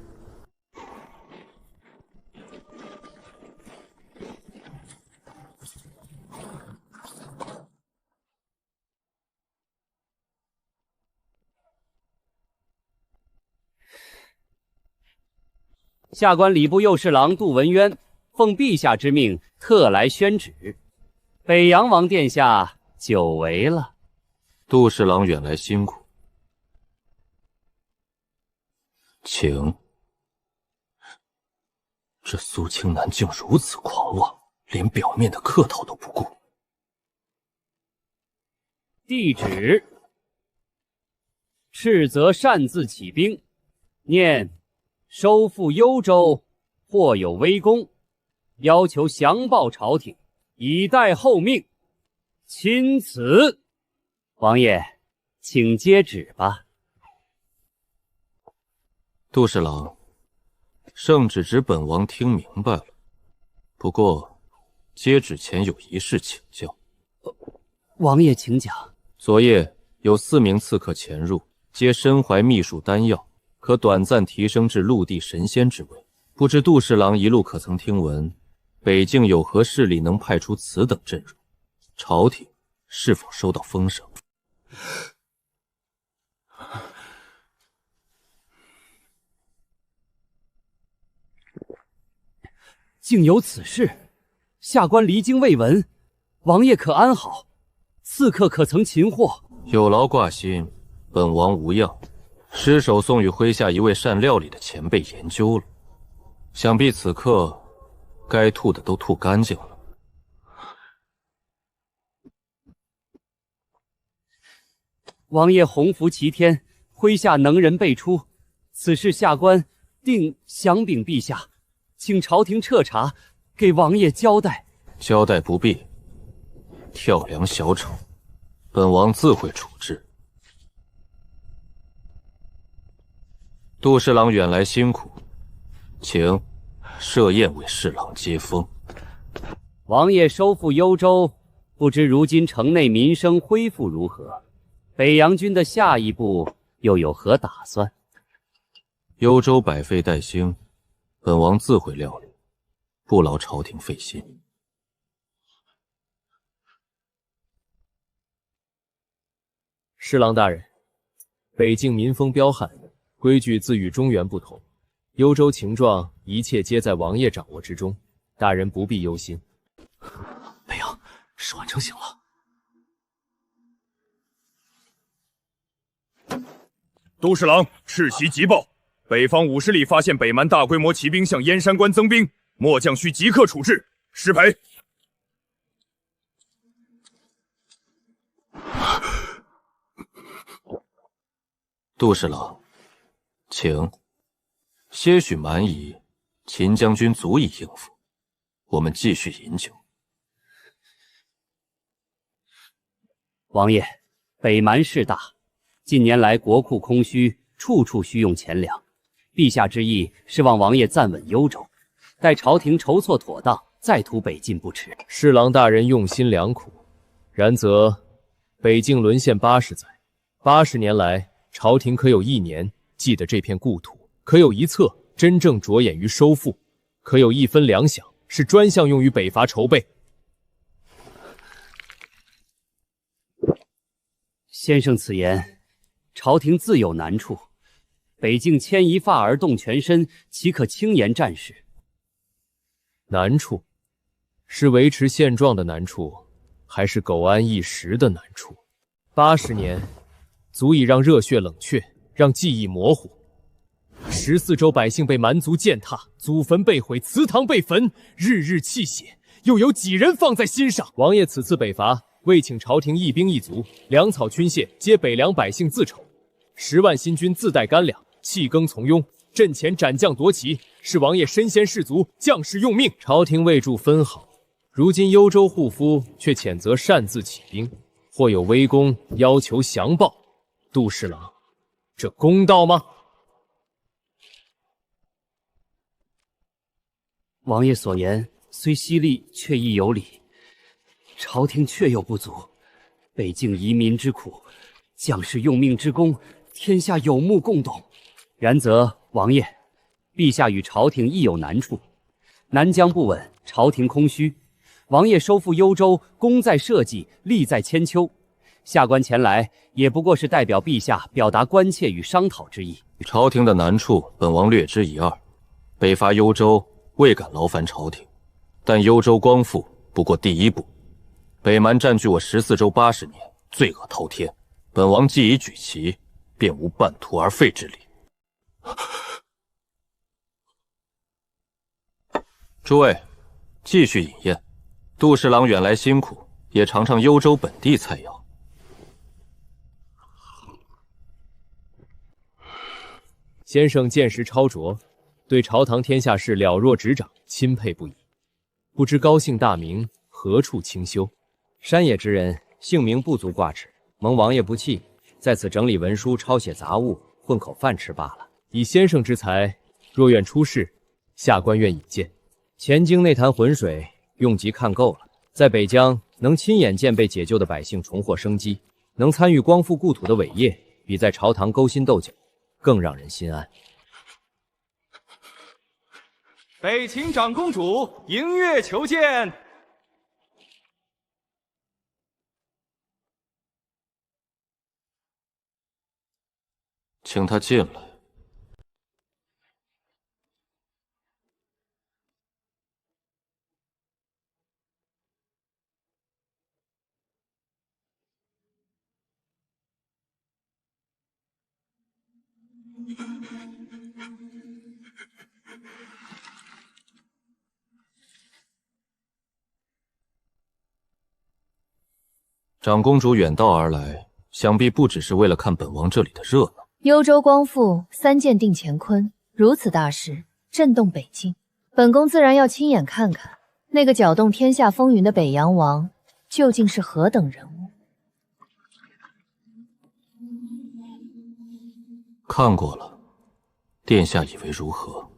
Speaker 6: 下官礼部右侍郎杜文渊，奉陛下之命，特来宣旨。北阳王殿下久违了。
Speaker 2: 杜侍郎远来辛苦，请。这苏青南竟如此狂妄，连表面的客套都不顾。
Speaker 6: 帝旨：斥责擅自起兵，念收复幽州或有微功，要求降报朝廷，以待后命。钦此。王爷，请接旨吧。
Speaker 2: 杜侍郎，圣旨指本王听明白了，不过接旨前有一事请教。
Speaker 6: 王爷请讲。
Speaker 2: 昨夜有4名刺客潜入，皆身怀秘术丹药，可短暂提升至陆地神仙之位。不知杜侍郎一路可曾听闻，北境有何势力能派出此等阵容？朝廷是否收到风声？
Speaker 6: 竟有此事，下官离京未闻，王爷可安好？刺客可曾擒获？
Speaker 2: 有劳挂心，本王无恙。尸首送与麾下一位善料理的前辈研究了，想必此刻该吐的都吐干净了。
Speaker 6: 王爷洪福齐天，麾下能人辈出，此事下官定详禀陛下，请朝廷彻查，给王爷交代。
Speaker 2: 交代不必，跳梁小丑，本王自会处置。杜侍郎远来辛苦，请设宴为侍郎接风。
Speaker 6: 王爷收复幽州，不知如今城内民生恢复如何？北洋军的下一步又有何打算？
Speaker 2: 幽州百废待兴，本王自会料理，不劳朝廷费心。
Speaker 5: 侍郎大人，北境民风彪悍，规矩自与中原不同，幽州情状一切皆在王爷掌握之中，大人不必忧心。
Speaker 14: 北洋，是宛城醒了。
Speaker 12: 都侍郎，赤袭急报，北方50里发现北蛮大规模骑兵向燕山关增兵，末将需即刻处置。失陪。
Speaker 2: 杜侍郎，请。些许蛮夷，秦将军足以应付。我们继续饮酒。
Speaker 6: 王爷，北蛮势大，近年来国库空虚，处处需用钱粮。陛下之意是望王爷暂稳幽州，待朝廷筹措妥当，再图北进不迟。
Speaker 5: 侍郎大人用心良苦，然则北境沦陷80载，80年来，朝廷可有1年记得这片故土？可有一策真正着眼于收复？可有1分粮饷是专项用于北伐筹备？
Speaker 6: 先生此言，朝廷自有难处。北境牵一发而动全身，岂可轻言战事？
Speaker 5: 难处，是维持现状的难处，还是苟安一时的难处？80年，足以让热血冷却，让记忆模糊。14州百姓被蛮族践踏，祖坟被毁，祠堂被焚，日日泣血，又有几人放在心上？王爷此次北伐，未请朝廷一兵一卒，粮草军械皆北凉百姓自筹，10万新军自带干粮，弃耕从庸，阵前斩将夺旗，是王爷身先士卒，将士用命。朝廷未助分毫，如今幽州护夫却谴责擅自起兵，或有微功，要求降报。杜侍郎，这公道吗？
Speaker 6: 王爷所言虽犀利，却亦有理。朝廷确有不足，北境移民之苦，将士用命之功，天下有目共睹。然则王爷，陛下与朝廷亦有难处。南疆不稳，朝廷空虚，王爷收复幽州，功在社稷，利在千秋。下官前来，也不过是代表陛下表达关切与商讨之意。
Speaker 2: 朝廷的难处，本王略知一二。北伐幽州，未敢劳烦朝廷，但幽州光复不过第一步。北蛮占据我14州80年，罪恶滔天。本王既已举旗，便无半途而废之理。诸位，继续饮宴。杜侍郎远来辛苦，也尝尝幽州本地菜肴。
Speaker 5: 先生见识超卓，对朝堂天下事了若指掌，钦佩不已。不知高姓大名，何处清修？
Speaker 6: 山野之人，姓名不足挂齿，蒙王爷不弃，在此整理文书，抄写杂物，混口饭吃罢了。
Speaker 5: 以先生之才，若愿出仕，下官愿引荐。
Speaker 6: 前京那潭浑水，用极看够了。在北疆，能亲眼见被解救的百姓重获生机，能参与光复故土的伟业，比在朝堂勾心斗角更让人心安。
Speaker 19: 北秦长公主迎月求见。
Speaker 2: 请他进来。长公主远道而来，想必不只是为了看本王这里的热闹。
Speaker 3: 幽州光复3剑定乾坤，如此大事震动北境，本宫自然要亲眼看看那个搅动天下风云的北洋王究竟是何等人物。
Speaker 2: 看过了，殿下以为如何？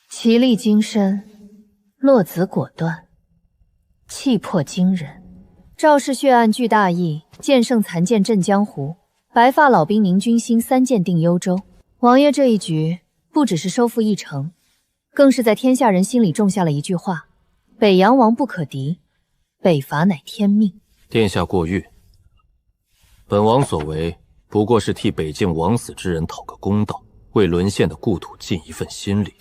Speaker 3: 其力精深，落子果断，气魄惊人。赵氏血案具大义，剑圣残剑震江湖，白发老兵凝军心，3剑定幽州。王爷这一局不只是收复一城，更是在天下人心里种下了一句话：北洋王不可敌，北伐乃天命。
Speaker 2: 殿下过誉，本王所为不过是替北境枉死之人讨个公道，为沦陷的故土尽一份心力。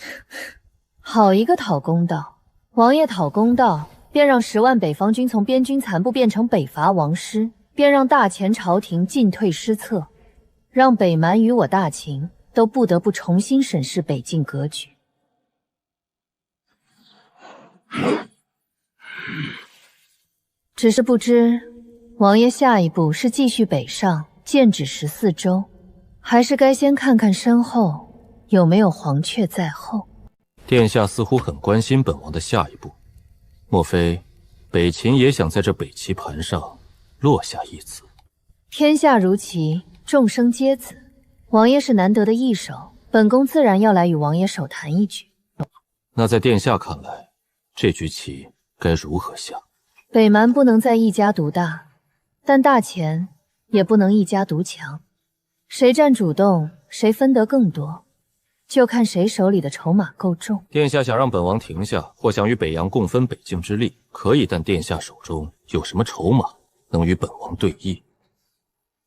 Speaker 3: 好一个讨公道！王爷讨公道，便让10万北方军从边军残部变成北伐王师，便让大前朝廷进退失策，让北蛮与我大秦都不得不重新审视北境格局。只是不知王爷下一步是继续北上剑指14州，还是该先看看身后有没有黄雀在后？
Speaker 2: 殿下似乎很关心本王的下一步，莫非北秦也想在这北棋盘上落下一子？
Speaker 3: 天下如棋，众生皆子。王爷是难得的一手，本宫自然要来与王爷手谈一局。
Speaker 2: 那在殿下看来，这局棋该如何下？
Speaker 3: 北蛮不能再一家独大，但大前也不能一家独强。谁占主动，谁分得更多，就看谁手里的筹码够重。
Speaker 2: 殿下想让本王停下，或想与北洋共分北境之力，可以，但殿下手中有什么筹码能与本王对弈？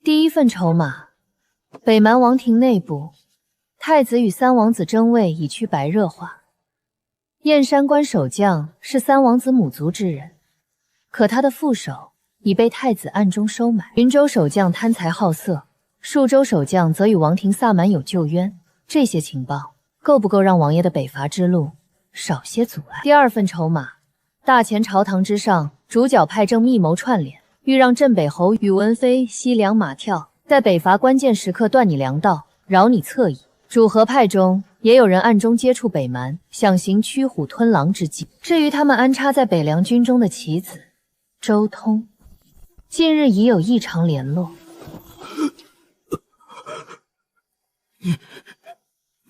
Speaker 3: 第一份筹码，北蛮王庭内部，太子与3王子争位已趋白热化。燕山关守将是3王子母族之人，可他的副手已被太子暗中收买。云州守将贪财好色，数州守将则与王庭萨满有旧冤。这些情报够不够让王爷的北伐之路少些阻碍？第二份筹码，大前朝堂之上，主角派正密谋串联，欲让镇北侯宇文飞西凉马跳，在北伐关键时刻断你粮道，扰你侧翼。主和派中也有人暗中接触北蛮，想行驱虎吞狼之计。至于他们安插在北凉军中的棋子周通，近日已有异常联络。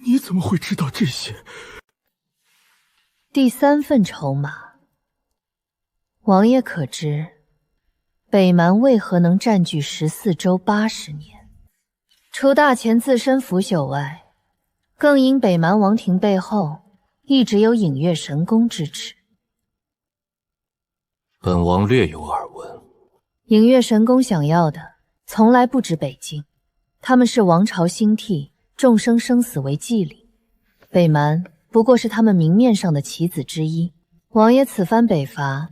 Speaker 12: 你怎么会知道这些？
Speaker 3: 第三份筹码，王爷可知北蛮为何能占据14州80年？除大前自身腐朽外，更因北蛮王庭背后一直有隐月神功支持。
Speaker 2: 本王略有耳闻。
Speaker 3: 隐月神功想要的从来不止北境，他们是王朝兴替，众生生死为祭礼，北蛮不过是他们明面上的棋子之一。王爷此番北伐，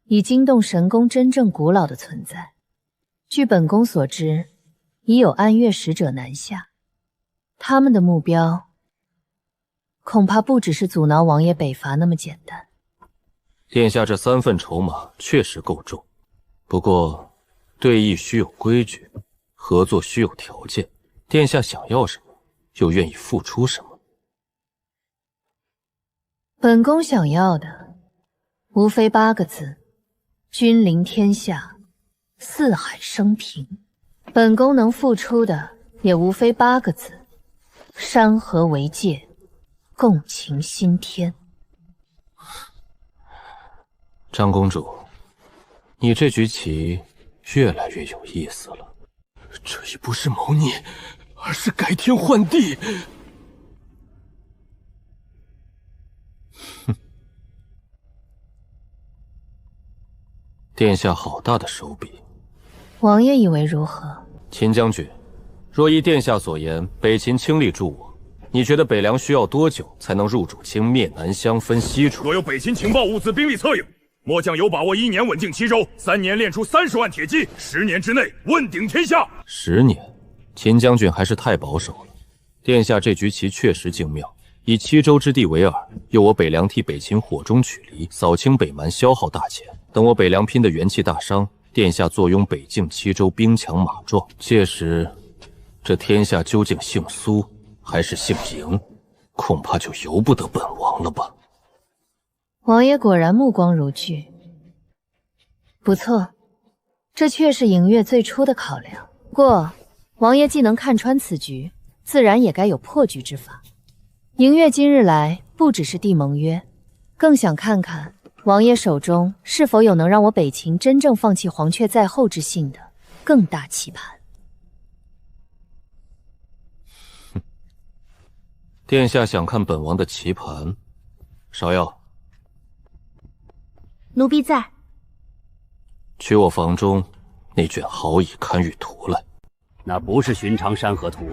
Speaker 3: 已惊动神宫真正古老的存在。据本宫所知，已有安岳使者南下，他们的目标恐怕不只是阻挠王爷北伐那么简单。
Speaker 2: 殿下这3份筹码确实够重，不过对弈需有规矩，合作需有条件。殿下想要什么，又愿意付出什么？
Speaker 3: 本宫想要的无非8个字：君临天下，四海升平。本宫能付出的也无非8个字：山河为界，共擎新天。
Speaker 2: 张公主，你这局棋越来越有意思了。
Speaker 12: 这已不是谋逆，而是改天换地。
Speaker 2: 哼，殿下好大的手笔。
Speaker 3: 王爷以为如何？
Speaker 2: 秦将军，若依殿下所言，北秦倾力助我，你觉得北凉需要多久才能入主清灭南相分西楚？
Speaker 12: 若有北秦情报物资兵力策应，末将有把握1年稳定7州，3年练出30万铁骑，10年之内问鼎天下。
Speaker 2: 10年，秦将军还是太保守了。殿下这局棋确实精妙，以7州之地为饵，诱我北凉替北秦火中取栗，扫清北蛮，消耗大钱。等我北凉拼得元气大伤，殿下坐拥北境7州兵强马壮，届时这天下究竟姓苏还是姓嬴，恐怕就由不得本王了吧。
Speaker 3: 王爷果然目光如炬，不错，这确是影月最初的考量。不过，王爷既能看穿此局，自然也该有破局之法。影月今日来，不只是缔盟约，更想看看王爷手中是否有能让我北秦真正放弃黄雀在后之信的更大棋盘。
Speaker 2: 殿下想看本王的棋盘，芍药，
Speaker 8: 奴婢在。
Speaker 2: 取我房中那卷好以堪舆图来。
Speaker 9: 那不是寻常山河图，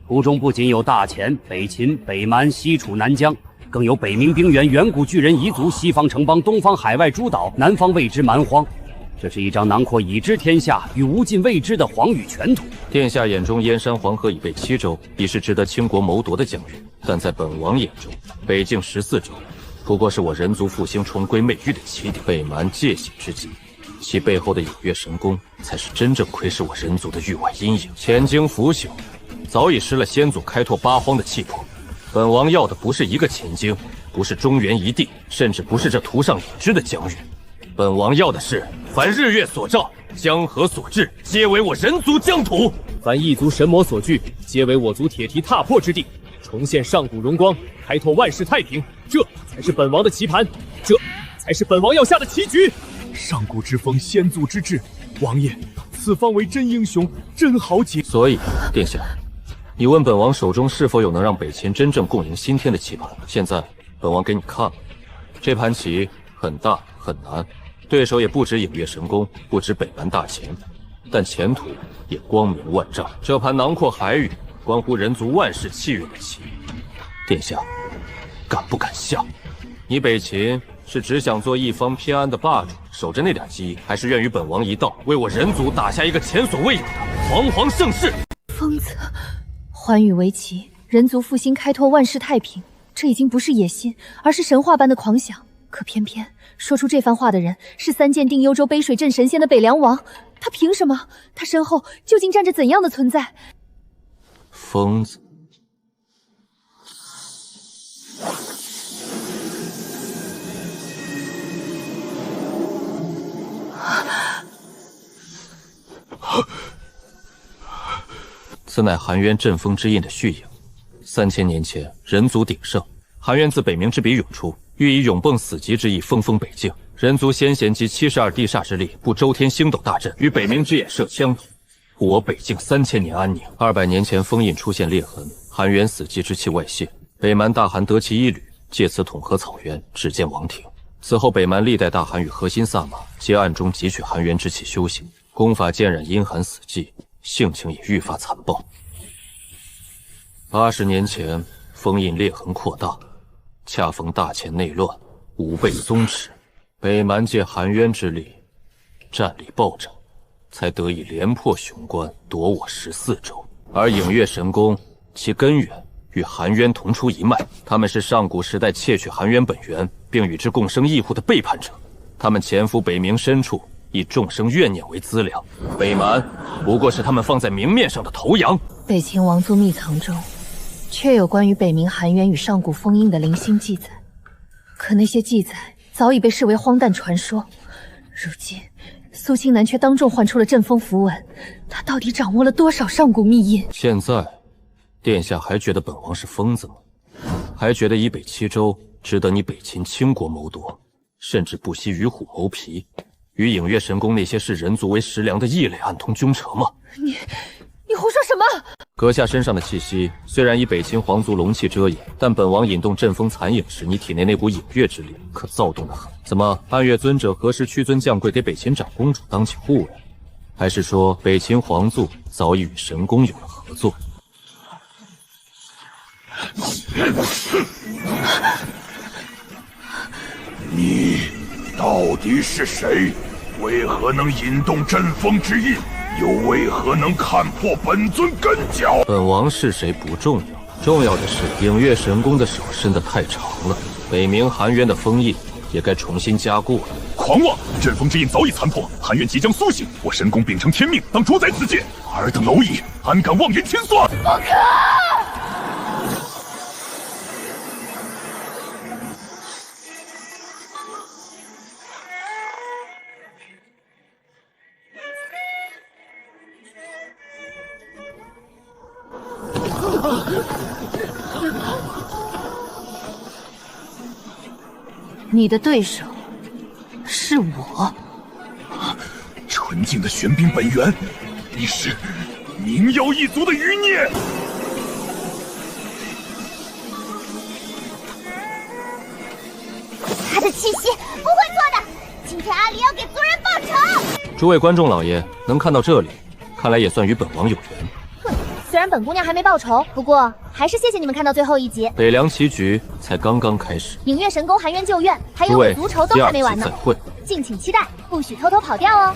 Speaker 9: 图中不仅有大钱、北秦、北蛮、西楚、南疆，更有北冥冰原、远古巨人彝族、西方城邦、东方海外诸岛、南方未知蛮荒。这是一张囊括已知天下与无尽未知的黄羽全图。
Speaker 2: 殿下眼中燕山黄河以北7州已是值得倾国谋夺的疆域，但在本王眼中，北境14州不过是我人族复兴重归美誉的起点。北蛮界险之际，其背后的影月神宫才是真正窥视我人族的域外阴影。前经腐朽，早已失了先祖开拓八荒的气魄。本王要的不是一个前经，不是中原一地，甚至不是这图上已知的疆域。本王要的是，凡日月所照，江河所至，皆为我人族疆土；
Speaker 5: 凡异族神魔所惧，皆为我族铁蹄踏破之地。重现上古荣光，开拓万世太平，这才是本王的棋盘，这才是本王要下的棋局。
Speaker 18: 上古之风，先祖之志，王爷，此方为真英雄，真豪杰。
Speaker 2: 所以，殿下，你问本王手中是否有能让北秦真正共赢新天的棋盘？现在，本王给你看了，这盘棋很大很难。对手也不止影月神宫，不止北蛮大钱，但前途也光明万丈。这盘囊括海域，关乎人族万世气运的棋，殿下敢不敢下？你北秦是只想做一方偏安的霸主，守着那点基业，还是愿与本王一道，为我人族打下一个前所未有的煌煌盛世？
Speaker 3: 疯子，寰宇为旗，人族复兴，开拓万世太平，这已经不是野心，而是神话般的狂想。可偏偏说出这番话的人是3剑定幽州背水镇神仙的北凉王，他凭什么？他身后究竟站着怎样的存在？
Speaker 2: 疯子！此乃寒渊阵风之印的续影。3000年前，人族鼎盛，寒渊自北冥之笔涌出。欲以永迸死极之意封封北境，人族先贤及72地煞之力，布周天星斗大阵，与北冥之眼射相同，护我北境3000年安宁。200年前，封印出现裂痕，寒渊死寂之气外泄，北蛮大汗得其一旅，借此统合草原，只见王庭。此后，北蛮历代大汗与核心萨满皆暗中汲取寒渊之气修行，功法渐染阴寒死寂，性情也愈发残暴。80年前，封印裂痕扩大。恰逢大前内乱，武备松弛，北蛮借寒渊之力，战力暴涨，才得以连破雄关，夺我14州。而影月神宫，其根源与寒渊同出一脉，他们是上古时代窃取寒渊本源，并与之共生异户的背叛者。他们潜伏北冥深处，以众生怨念为资粮。北蛮不过是他们放在明面上的头羊。
Speaker 3: 北秦王族秘藏中，确有关于北冥寒渊与上古封印的零星记载，可那些记载早已被视为荒诞传说。如今，苏青南却当众唤出了阵风符文，他到底掌握了多少上古秘印？
Speaker 2: 现在，殿下还觉得本王是疯子吗？还觉得以北7州值得你北秦倾国谋夺，甚至不惜与虎谋皮，与影月神宫那些视人族为食粮的异类暗通凶辙吗？
Speaker 3: 你胡说什么？
Speaker 2: 阁下身上的气息虽然以北秦皇族龙气遮掩，但本王引动阵风残影时，你体内那股影月之力可躁动得很。怎么，暗月尊者何时屈尊降贵给北秦长公主当起护人？还是说北秦皇族早已与神宫有了合作？
Speaker 12: 你到底是谁？为何能引动阵风之印？又为何能看破本尊根脚？
Speaker 2: 本王是谁不重要，重要的是影月神宫的手伸得太长了，北冥寒渊的封印也该重新加固了。
Speaker 12: 快狂妄！阵风之印早已残破，寒渊即将苏醒，我神功秉承天命，当主宰此界。尔等蝼蚁，安敢妄言千算？
Speaker 16: 不可！你的对手是我。
Speaker 12: 纯净的玄冰本源，你是冥妖一族的余孽。
Speaker 8: 他的气息不会错的，今天阿离要给族人报仇。
Speaker 2: 诸位观众老爷能看到这里，看来也算与本王有缘。
Speaker 8: 虽然本姑娘还没报仇，不过还是谢谢你们看到最后一集。
Speaker 2: 北凉棋局才刚刚开始，
Speaker 8: 影月神功、含冤救院，还有我族仇都还没完呢。
Speaker 2: 第二次再会，
Speaker 8: 敬请期待，不许偷偷跑掉哦。